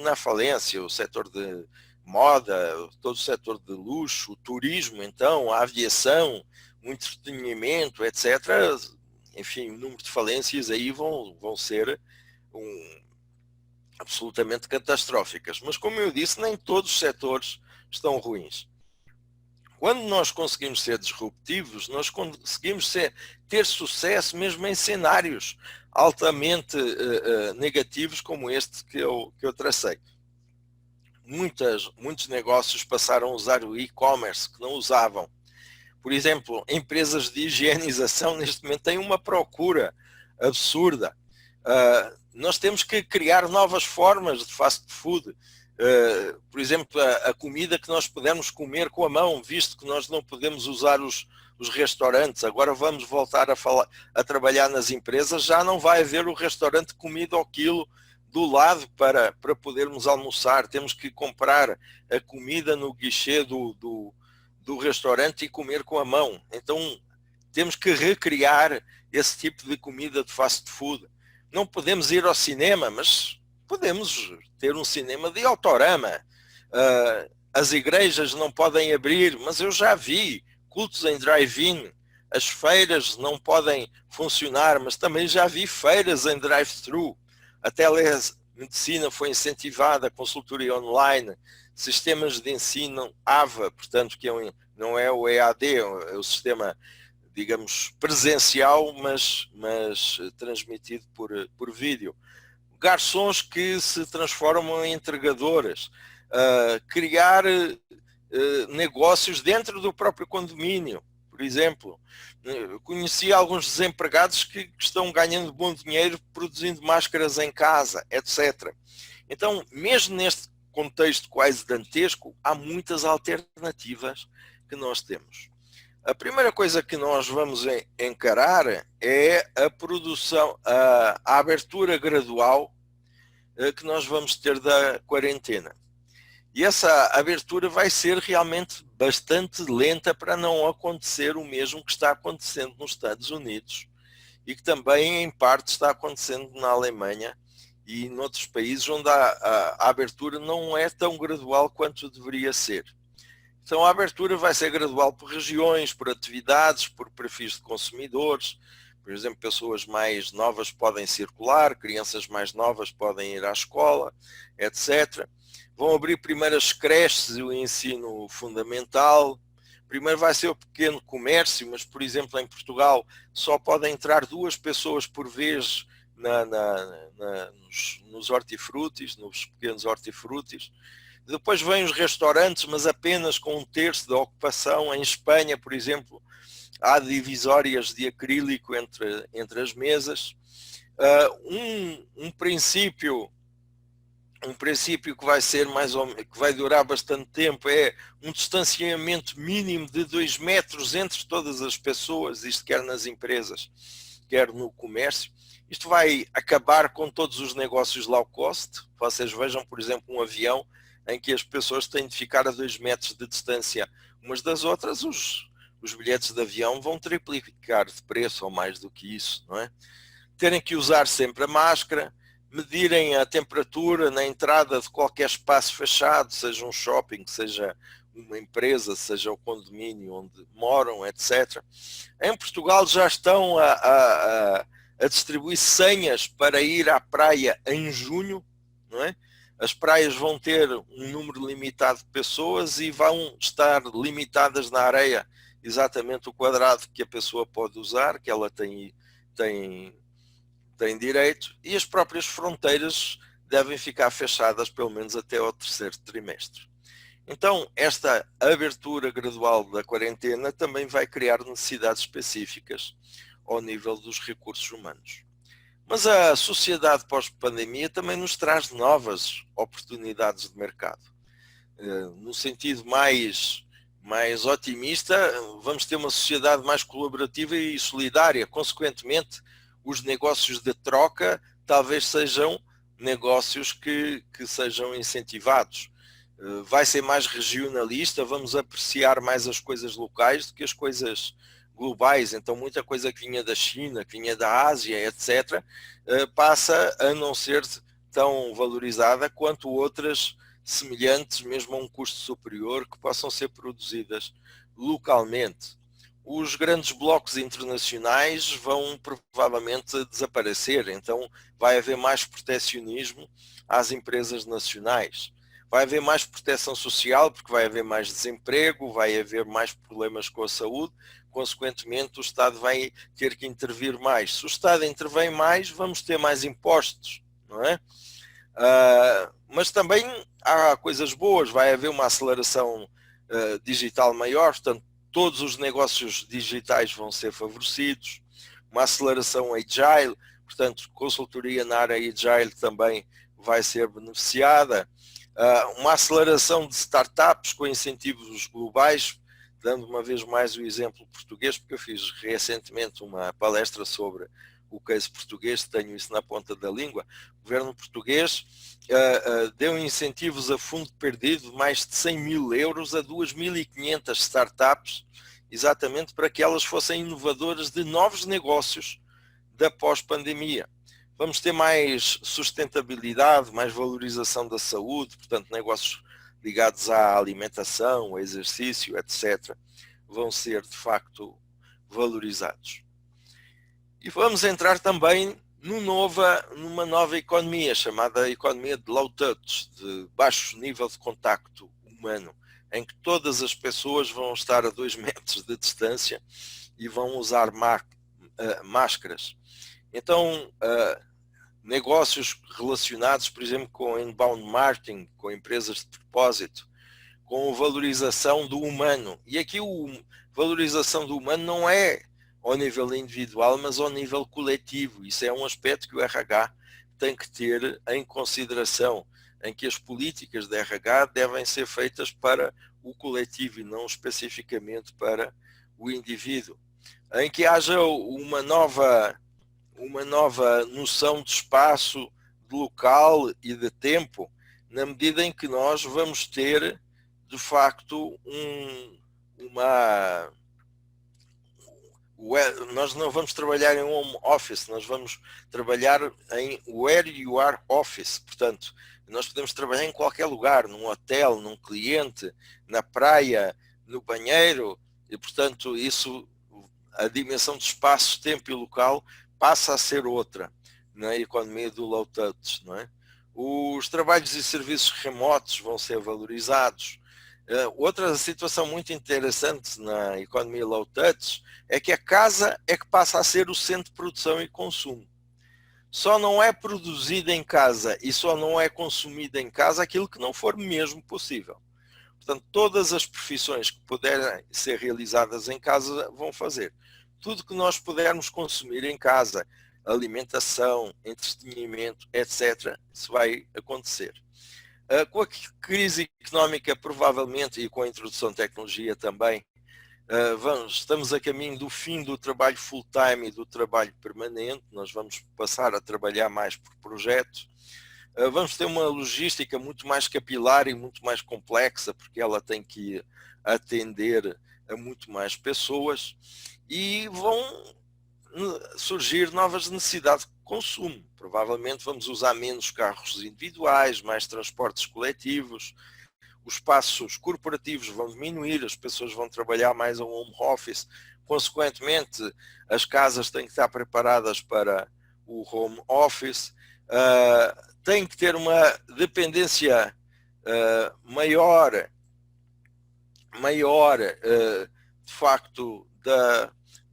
na falência. O setor de moda, todo o setor de luxo, o turismo, então, a aviação, o entretenimento, etc. Enfim, o número de falências aí vão ser absolutamente catastróficas. Mas, como eu disse, nem todos os setores estão ruins. Quando nós conseguimos ser disruptivos, nós conseguimos ter sucesso mesmo em cenários altamente negativos como este que eu tracei. Muitos negócios passaram a usar o e-commerce que não usavam. Por exemplo, empresas de higienização neste momento têm uma procura absurda. Nós temos que criar novas formas de fast food. Por exemplo, a comida que nós podemos comer com a mão, visto que nós não podemos usar os restaurantes. Agora vamos voltar a trabalhar nas empresas, já não vai haver o restaurante comida ao quilo do lado para podermos almoçar. Temos que comprar a comida no guichê do restaurante e comer com a mão. Então temos que recriar esse tipo de comida de fast food. Não podemos ir ao cinema, mas podemos ter um cinema de autorama. As igrejas não podem abrir, mas eu já vi cultos em drive-in. As feiras não podem funcionar, mas também já vi feiras em drive-thru. A telemedicina foi incentivada, a consultoria online, sistemas de ensino AVA, portanto, que não é o EAD, é o sistema, digamos, presencial, mas transmitido por vídeo. Garçons que se transformam em entregadoras, criar negócios dentro do próprio condomínio, por exemplo. Eu conheci alguns desempregados que estão ganhando bom dinheiro produzindo máscaras em casa, etc. Então, mesmo neste contexto quase dantesco, há muitas alternativas que nós temos. A primeira coisa que nós vamos encarar é a produção, a abertura gradual que nós vamos ter da quarentena. E essa abertura vai ser realmente bastante lenta para não acontecer o mesmo que está acontecendo nos Estados Unidos e que também, em parte, está acontecendo na Alemanha e noutros países onde a abertura não é tão gradual quanto deveria ser. Então a abertura vai ser gradual por regiões, por atividades, por perfis de consumidores. Por exemplo, pessoas mais novas podem circular, crianças mais novas podem ir à escola, etc. Vão abrir primeiro as creches e o ensino fundamental. Primeiro vai ser o pequeno comércio, mas, por exemplo, em Portugal só podem entrar 2 pessoas por vez nos hortifrutis, nos pequenos hortifrutis. Depois vêm os restaurantes, mas apenas com 1/3 da ocupação. Em Espanha, por exemplo, há divisórias de acrílico entre as mesas. Um princípio que vai ser que vai durar bastante tempo é um distanciamento mínimo de 2 metros entre todas as pessoas, isto quer nas empresas, quer no comércio. Isto vai acabar com todos os negócios low cost. Vocês vejam, por exemplo, um avião em que as pessoas têm de ficar a 2 metros de distância umas das outras, os bilhetes de avião vão triplicar de preço ou mais do que isso, não é? Terem que usar sempre a máscara, medirem a temperatura na entrada de qualquer espaço fechado, seja um shopping, seja uma empresa, seja o condomínio onde moram, etc. Em Portugal já estão a distribuir senhas para ir à praia em junho, não é? As praias vão ter um número limitado de pessoas e vão estar limitadas na areia exatamente o quadrado que a pessoa pode usar, que ela tem direito, e as próprias fronteiras devem ficar fechadas pelo menos até ao 3º trimestre. Então, esta abertura gradual da quarentena também vai criar necessidades específicas ao nível dos recursos humanos. Mas a sociedade pós-pandemia também nos traz novas oportunidades de mercado. No sentido mais otimista, vamos ter uma sociedade mais colaborativa e solidária. Consequentemente, os negócios de troca talvez sejam negócios que sejam incentivados. Vai ser mais regionalista, vamos apreciar mais as coisas locais do que as coisas globais. Então muita coisa que vinha da China, que vinha da Ásia, etc., passa a não ser tão valorizada quanto outras semelhantes, mesmo a um custo superior, que possam ser produzidas localmente. Os grandes blocos internacionais vão provavelmente desaparecer, então vai haver mais protecionismo às empresas nacionais. Vai haver mais proteção social, porque vai haver mais desemprego, vai haver mais problemas com a saúde, consequentemente o Estado vai ter que intervir mais. Se o Estado intervém mais, vamos ter mais impostos, não é? Mas também há coisas boas, vai haver uma aceleração digital maior, portanto, todos os negócios digitais vão ser favorecidos, uma aceleração agile, portanto, consultoria na área agile também vai ser beneficiada, uma aceleração de startups com incentivos globais, dando uma vez mais o exemplo português, porque eu fiz recentemente uma palestra sobre o case português, tenho isso na ponta da língua. O governo português deu incentivos a fundo perdido de mais de 100 mil euros a 2.500 startups, exatamente para que elas fossem inovadoras de novos negócios da pós-pandemia. Vamos ter mais sustentabilidade, mais valorização da saúde, portanto, negócios ligados à alimentação, ao exercício, etc., vão ser, de facto, valorizados. E vamos entrar também numa nova economia, chamada economia de low touch, de baixo nível de contacto humano, em que todas as pessoas vão estar a 2 metros de distância e vão usar máscaras. Então, negócios relacionados, por exemplo, com inbound marketing, com empresas de propósito, com a valorização do humano. E aqui a valorização do humano não é ao nível individual, mas ao nível coletivo. Isso é um aspecto que o RH tem que ter em consideração, em que as políticas de RH devem ser feitas para o coletivo e não especificamente para o indivíduo. Em que haja uma nova noção de espaço, de local e de tempo, na medida em que nós vamos ter, de facto, nós não vamos trabalhar em home office, nós vamos trabalhar em where you are office, portanto, nós podemos trabalhar em qualquer lugar, num hotel, num cliente, na praia, no banheiro, e portanto a dimensão de espaço, tempo e local passa a ser outra na economia do low touch, não é? Os trabalhos e serviços remotos vão ser valorizados. Outra situação muito interessante na economia low touch é que a casa é que passa a ser o centro de produção e consumo. Só não é produzido em casa e só não é consumido em casa aquilo que não for mesmo possível. Portanto, todas as profissões que puderem ser realizadas em casa vão fazer. Tudo que nós pudermos consumir em casa, alimentação, entretenimento, etc., isso vai acontecer. Com a crise económica, provavelmente, e com a introdução de tecnologia também, estamos a caminho do fim do trabalho full-time e do trabalho permanente. Nós vamos passar a trabalhar mais por projeto. Vamos ter uma logística muito mais capilar e muito mais complexa, porque ela tem que atender a muito mais pessoas, e vão surgir novas necessidades de consumo. Provavelmente vamos usar menos carros individuais, mais transportes coletivos, os espaços corporativos vão diminuir, as pessoas vão trabalhar mais ao home office, consequentemente as casas têm que estar preparadas para o home office, tem que ter uma dependência maior, de facto,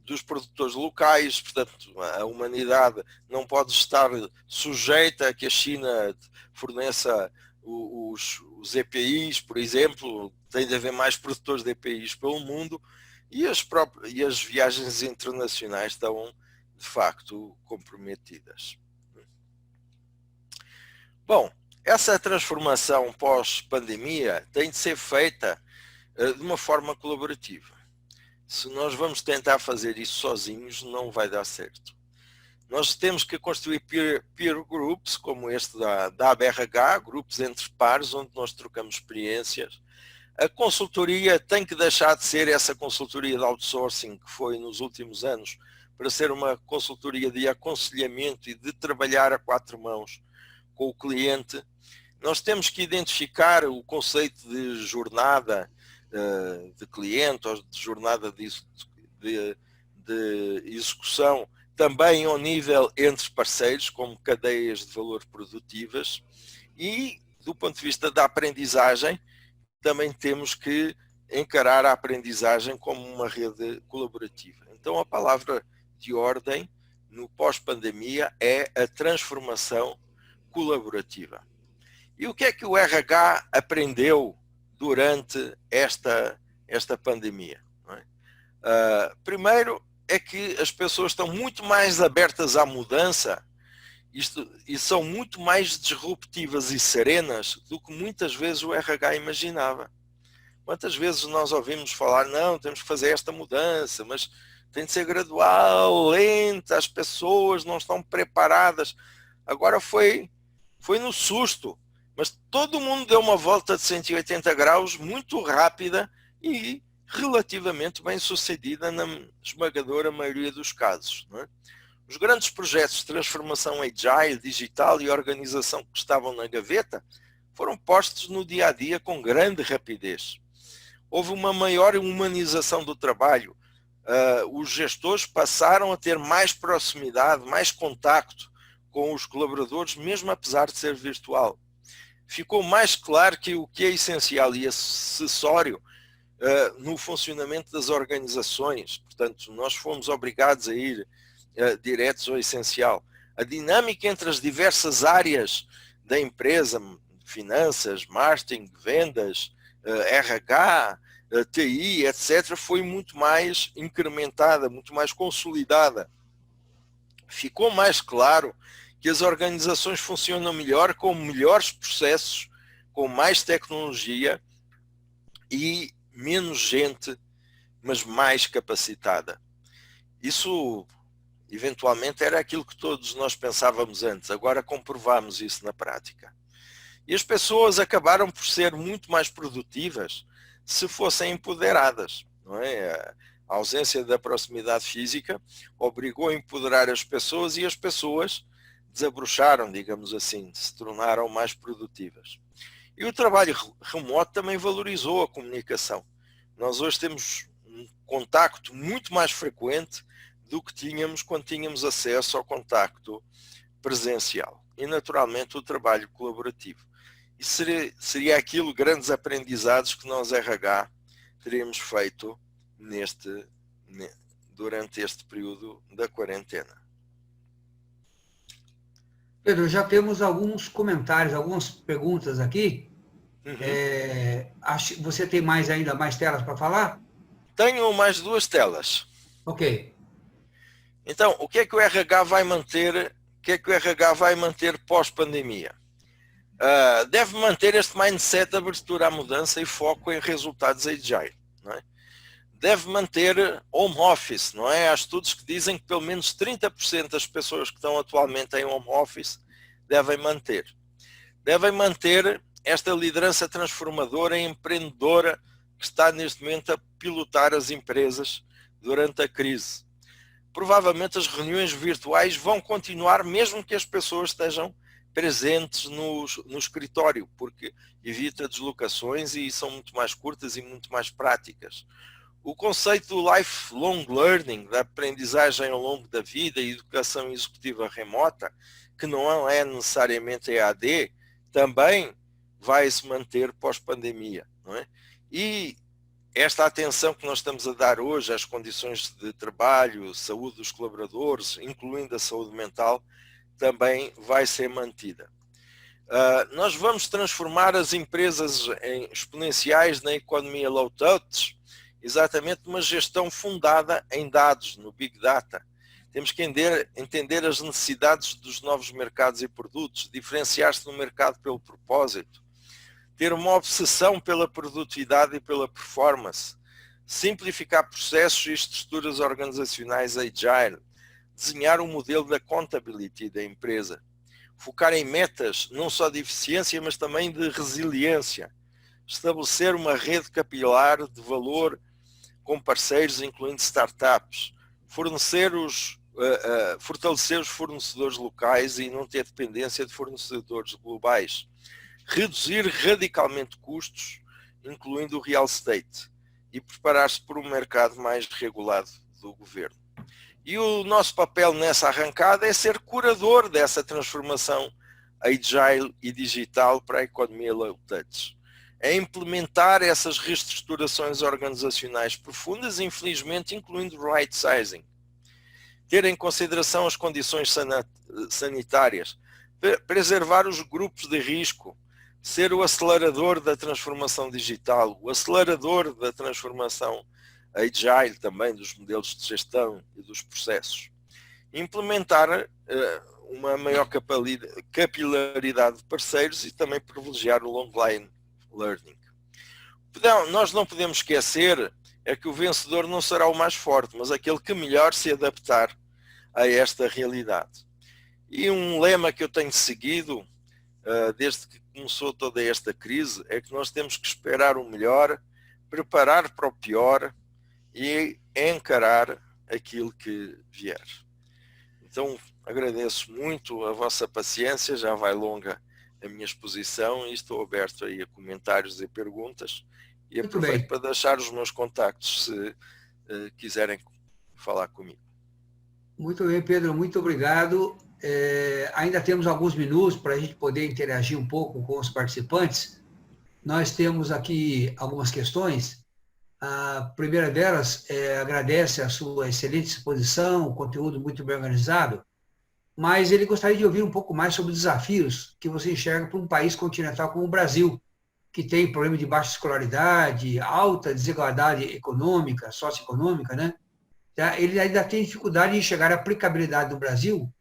dos produtores locais. Portanto, a humanidade não pode estar sujeita a que a China forneça os EPIs, por exemplo. Tem de haver mais produtores de EPIs pelo mundo, e as viagens internacionais estão, de facto, comprometidas. Bom, essa transformação pós-pandemia tem de ser feita de uma forma colaborativa. Se nós vamos tentar fazer isso sozinhos, não vai dar certo. Nós temos que construir peer groups, como este da ABRH, grupos entre pares, onde nós trocamos experiências. A consultoria tem que deixar de ser essa consultoria de outsourcing que foi nos últimos anos, para ser uma consultoria de aconselhamento e de trabalhar a 4 mãos com o cliente. Nós temos que identificar o conceito de jornada de cliente, ou de jornada de execução, também ao nível entre parceiros, como cadeias de valor produtivas. E do ponto de vista da aprendizagem, também temos que encarar a aprendizagem como uma rede colaborativa. Então, a palavra de ordem no pós-pandemia é a transformação colaborativa. E o que é que o RH aprendeu durante esta pandemia? Não é? Primeiro é que as pessoas estão muito mais abertas à mudança e são muito mais disruptivas e serenas do que muitas vezes o RH imaginava. Quantas vezes nós ouvimos falar, não, temos que fazer esta mudança, mas tem de ser gradual, lenta, as pessoas não estão preparadas. Agora foi no susto, mas todo mundo deu uma volta de 180 graus muito rápida e relativamente bem sucedida na esmagadora maioria dos casos. Não é? Os grandes projetos de transformação agile, digital e organização que estavam na gaveta foram postos no dia a dia com grande rapidez. Houve uma maior humanização do trabalho. Os gestores passaram a ter mais proximidade, mais contacto com os colaboradores, mesmo apesar de ser virtual. Ficou mais claro que o que é essencial e acessório no funcionamento das organizações. Portanto, nós fomos obrigados a ir diretos ao essencial. A dinâmica entre as diversas áreas da empresa, finanças, marketing, vendas, RH, TI, etc., foi muito mais incrementada, muito mais consolidada. Ficou mais claro que as organizações funcionam melhor com melhores processos, com mais tecnologia e menos gente, mas mais capacitada. Isso, eventualmente, era aquilo que todos nós pensávamos antes. Agora comprovamos isso na prática. E as pessoas acabaram por ser muito mais produtivas se fossem empoderadas. Não é? A ausência da proximidade física obrigou a empoderar as pessoas e as pessoas desabrocharam, digamos assim, se tornaram mais produtivas. E o trabalho remoto também valorizou a comunicação. Nós hoje temos um contacto muito mais frequente do que tínhamos quando tínhamos acesso ao contacto presencial. E, naturalmente, o trabalho colaborativo. E seria aquilo, grandes aprendizados que nós, RH, teríamos feito durante este período da quarentena. Pedro, já temos alguns comentários, algumas perguntas aqui. Você tem ainda mais telas para falar? Tenho mais 2 telas. Ok. Então, o que é que o RH vai manter? O que é que o RH vai manter pós-pandemia? Deve manter este mindset de abertura à mudança e foco em resultados agile. Não é? Deve manter home office, não é? Há estudos que dizem que pelo menos 30% das pessoas que estão atualmente em home office devem manter. Devem manter esta liderança transformadora e empreendedora que está neste momento a pilotar as empresas durante a crise. Provavelmente as reuniões virtuais vão continuar mesmo que as pessoas estejam presentes no escritório, porque evita deslocações e são muito mais curtas e muito mais práticas. O conceito do lifelong learning, da aprendizagem ao longo da vida e educação executiva remota, que não é necessariamente EAD, também vai se manter pós-pandemia. Não é? E esta atenção que nós estamos a dar hoje às condições de trabalho, saúde dos colaboradores, incluindo a saúde mental, também vai ser mantida. Nós vamos transformar as empresas em exponenciais na economia low touch, exatamente numa gestão fundada em dados, no Big Data. Temos que entender as necessidades dos novos mercados e produtos, diferenciar-se no mercado pelo propósito, ter uma obsessão pela produtividade e pela performance, simplificar processos e estruturas organizacionais agile, desenhar um modelo da accountability da empresa, focar em metas não só de eficiência, mas também de resiliência, estabelecer uma rede capilar de valor com parceiros, incluindo startups, fortalecer os fornecedores locais e não ter dependência de fornecedores globais, reduzir radicalmente custos, incluindo o real estate, e preparar-se para um mercado mais regulado do governo. E o nosso papel nessa arrancada é ser curador dessa transformação agile e digital para a economia low touch. é implementar essas reestruturações organizacionais profundas, infelizmente incluindo right sizing. Ter em consideração as condições sanitárias, preservar os grupos de risco, ser o acelerador da transformação digital, o acelerador da transformação agile também, dos modelos de gestão e dos processos. Implementar uma maior capilaridade de parceiros e também privilegiar o online learning. Nós não podemos esquecer é que o vencedor não será o mais forte, mas aquele que melhor se adaptar a esta realidade. E um lema que eu tenho seguido, desde que começou toda esta crise, é que nós temos que esperar o melhor, preparar para o pior e encarar aquilo que vier. Então, agradeço muito a vossa paciência, já vai longa a minha exposição e estou aberto aí a comentários e perguntas. E Muito aproveito bem. para deixar os meus contactos se quiserem falar comigo. Muito bem, Pedro, muito obrigado. Ainda temos alguns minutos para a gente poder interagir um pouco com os participantes. Nós temos aqui algumas questões. A primeira delas agradece a sua excelente exposição, o conteúdo muito bem organizado, mas ele gostaria de ouvir um pouco mais sobre os desafios que você enxerga para um país continental como o Brasil, que tem problema de baixa escolaridade, alta desigualdade econômica, socioeconômica, né? Ele ainda tem dificuldade em enxergar a aplicabilidade no Brasil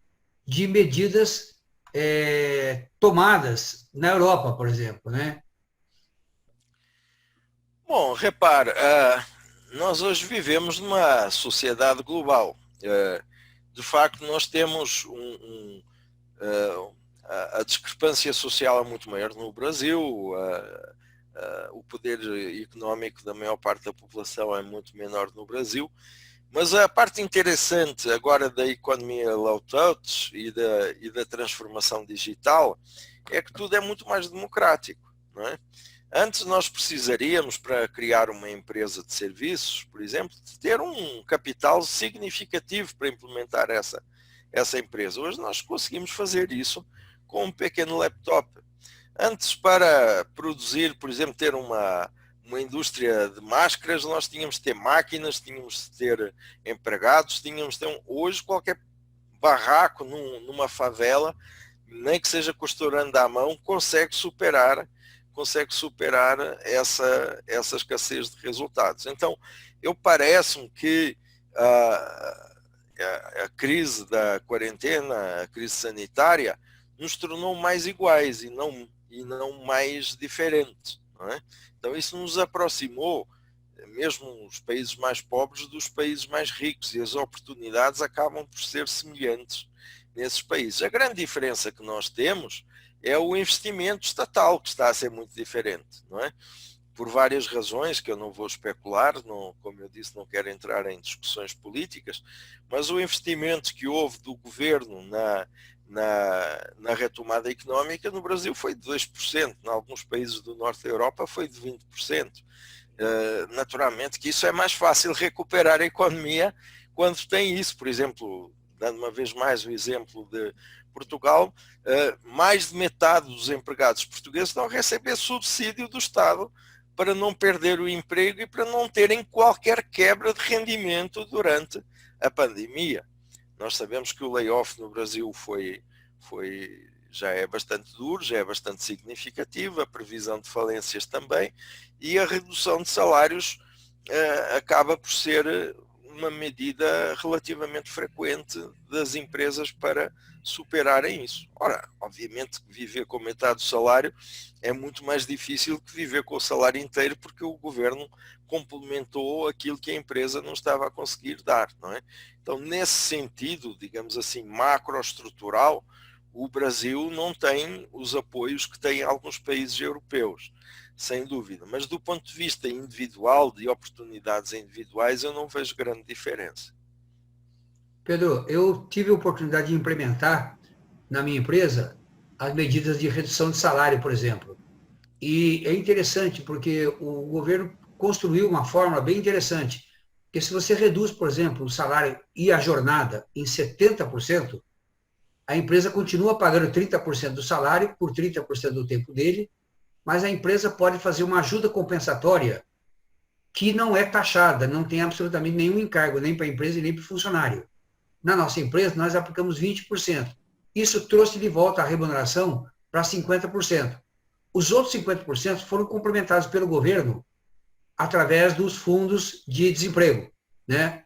de medidas tomadas na Europa, por exemplo, né? Bom, repare, nós hoje vivemos numa sociedade global. De facto, nós temos a discrepância social é muito maior no Brasil, o poder económico da maior parte da população é muito menor no Brasil, mas a parte interessante agora da economia low touch e da transformação digital é que tudo é muito mais democrático, não é? Antes nós precisaríamos, para criar uma empresa de serviços, por exemplo, de ter um capital significativo para implementar essa empresa. Hoje nós conseguimos fazer isso com um pequeno laptop. Antes, para produzir, por exemplo, ter uma indústria de máscaras, nós tínhamos de ter máquinas, tínhamos de ter empregados, tínhamos de ter hoje qualquer barraco numa favela, nem que seja costurando à mão, consegue superar essa escassez de resultados. Então, parece-me que a crise da quarentena, a crise sanitária, nos tornou mais iguais e não mais diferentes, não é? Então, isso nos aproximou, mesmo os países mais pobres, dos países mais ricos, e as oportunidades acabam por ser semelhantes nesses países. A grande diferença que nós temos é o investimento estatal, que está a ser muito diferente, não é? Por várias razões, que eu não vou especular, como eu disse, não quero entrar em discussões políticas, mas o investimento que houve do governo na retomada económica no Brasil foi de 2%, em alguns países do norte da Europa foi de 20%. Naturalmente que isso é mais fácil recuperar a economia quando tem isso, por exemplo, dando uma vez mais o exemplo de Portugal, mais de metade dos empregados portugueses estão a receber subsídio do Estado para não perder o emprego e para não terem qualquer quebra de rendimento durante a pandemia. Nós sabemos que o layoff no Brasil já é bastante duro, já é bastante significativo, a previsão de falências também, e a redução de salários acaba por ser uma medida relativamente frequente das empresas para superarem isso. Ora, obviamente que viver com metade do salário é muito mais difícil que viver com o salário inteiro, porque o governo complementou aquilo que a empresa não estava a conseguir dar, não é? Então, nesse sentido, digamos assim, macroestrutural, o Brasil não tem os apoios que têm alguns países europeus, sem dúvida. Mas do ponto de vista individual, de oportunidades individuais, eu não vejo grande diferença. Pedro, eu tive a oportunidade de implementar na minha empresa as medidas de redução de salário, por exemplo. E é interessante porque o governo construiu uma fórmula bem interessante, porque se você reduz, por exemplo, o salário e a jornada em 70%, a empresa continua pagando 30% do salário por 30% do tempo dele mas a empresa pode fazer uma ajuda compensatória que não é taxada, não tem absolutamente nenhum encargo, nem para a empresa e nem para o funcionário. Na nossa empresa, nós aplicamos 20%. Isso trouxe de volta a remuneração para 50%. Os outros 50% foram complementados pelo governo através dos fundos de desemprego, né?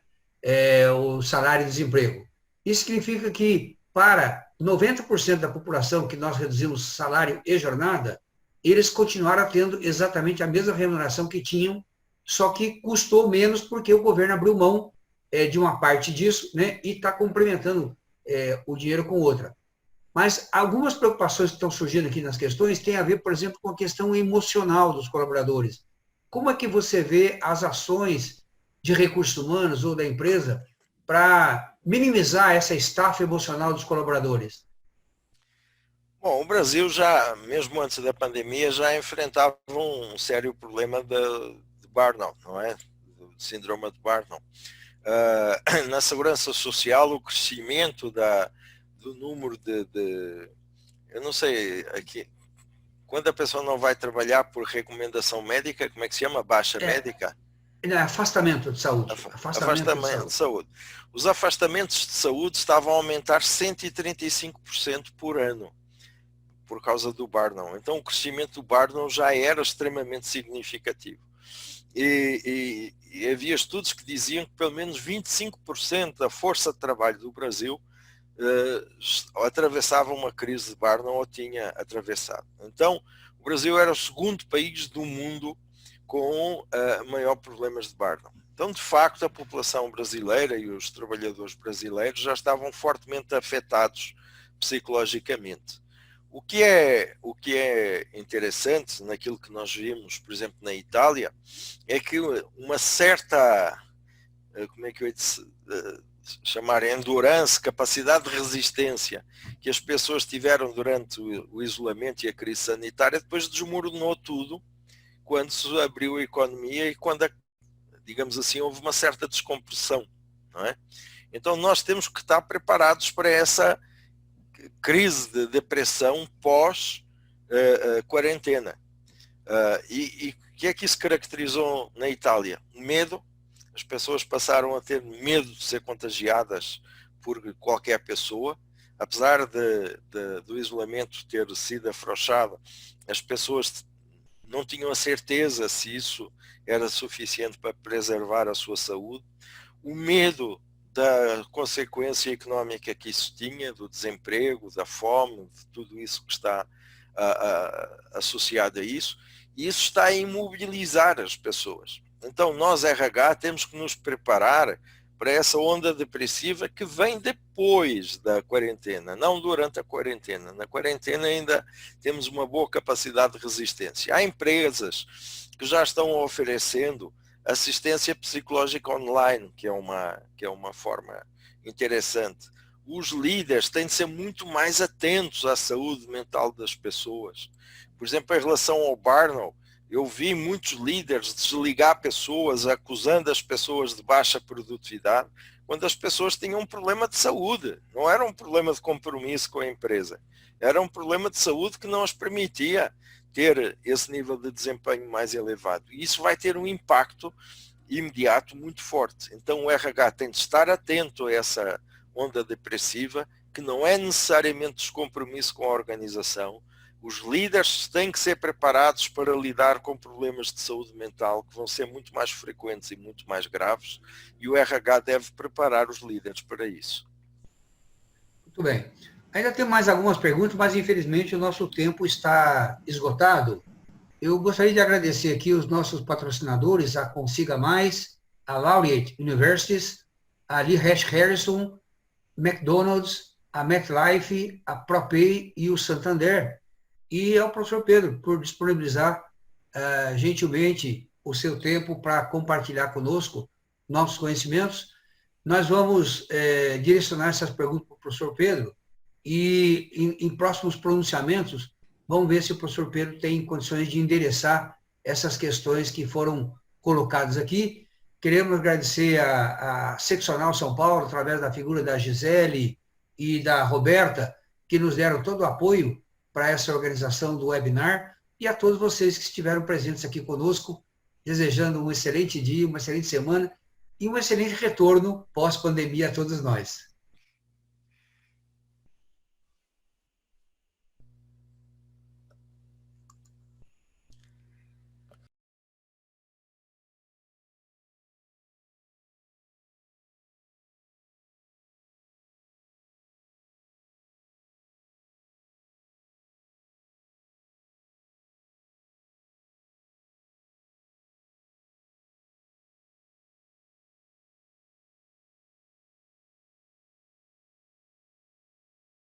O salário de desemprego. Isso significa que, para 90% da população que nós reduzimos salário e jornada, eles continuaram tendo exatamente a mesma remuneração que tinham, só que custou menos porque o governo abriu mão de uma parte disso, né? E está complementando o dinheiro com outra. Mas algumas preocupações que estão surgindo aqui nas questões têm a ver, por exemplo, com a questão emocional dos colaboradores. Como é que você vê as ações de recursos humanos ou da empresa para minimizar essa estafa emocional dos colaboradores? Bom, o Brasil já, mesmo antes da pandemia, já enfrentava um sério problema de burnout, não é? Do síndrome de burnout. Na segurança social, o crescimento do número eu não sei, aqui, quando a pessoa não vai trabalhar por recomendação médica, como é que se chama? Baixa médica? Afastamento de saúde. Afastamento de saúde. Os afastamentos de saúde estavam a aumentar 135% por ano, por causa do burnout. Então o crescimento do burnout já era extremamente significativo. E havia estudos que diziam que pelo menos 25% da força de trabalho do Brasil atravessava uma crise de burnout ou tinha atravessado. Então, o Brasil era o segundo país do mundo com maior problemas de burnout. Então, de facto, a população brasileira e os trabalhadores brasileiros já estavam fortemente afetados psicologicamente. O que é interessante naquilo que nós vimos, por exemplo, na Itália, é que uma certa, como é que eu ia chamar, endurance, capacidade de resistência que as pessoas tiveram durante o isolamento e a crise sanitária, depois desmoronou tudo quando se abriu a economia e quando, digamos assim, houve uma certa descompressão, não é? Então nós temos que estar preparados para essa crise de depressão pós-quarentena. E o que é que isso caracterizou na Itália? Medo. As pessoas passaram a ter medo de ser contagiadas por qualquer pessoa. Apesar do isolamento ter sido afrouxado, as pessoas não tinham a certeza se isso era suficiente para preservar a sua saúde. O medo da consequência económica que isso tinha, do desemprego, da fome, de tudo isso que está associado a isso, e isso está a imobilizar as pessoas. Então nós, RH, temos que nos preparar para essa onda depressiva que vem depois da quarentena, não durante a quarentena. Na quarentena ainda temos uma boa capacidade de resistência. Há empresas que já estão oferecendo assistência psicológica online, que é uma forma interessante. Os líderes têm de ser muito mais atentos à saúde mental das pessoas. Por exemplo, em relação ao burnout, eu vi muitos líderes desligar pessoas, acusando as pessoas de baixa produtividade, quando as pessoas tinham um problema de saúde. Não era um problema de compromisso com a empresa. Era um problema de saúde que não as permitia ter esse nível de desempenho mais elevado. E isso vai ter um impacto imediato muito forte. Então o RH tem de estar atento a essa onda depressiva, que não é necessariamente descompromisso com a organização. Os líderes têm que ser preparados para lidar com problemas de saúde mental que vão ser muito mais frequentes e muito mais graves, e o RH deve preparar os líderes para isso. Muito bem. Ainda tem mais algumas perguntas, mas infelizmente o nosso tempo está esgotado. Eu gostaria de agradecer aqui os nossos patrocinadores, a Consiga Mais, a Laureate Universities, a Lee Hash Harrison, McDonald's, a MetLife, a ProPay e o Santander, e ao professor Pedro por disponibilizar gentilmente o seu tempo para compartilhar conosco nossos conhecimentos. Nós vamos direcionar essas perguntas para o professor Pedro e em próximos pronunciamentos vamos ver se o professor Pedro tem condições de endereçar essas questões que foram colocadas aqui. Queremos agradecer a Seccional São Paulo, através da figura da Gisele e da Roberta, que nos deram todo o apoio para essa organização do webinar. e a todos vocês que estiveram presentes aqui conosco, desejando um excelente dia, uma excelente semana e um excelente retorno pós-pandemia a todos nós.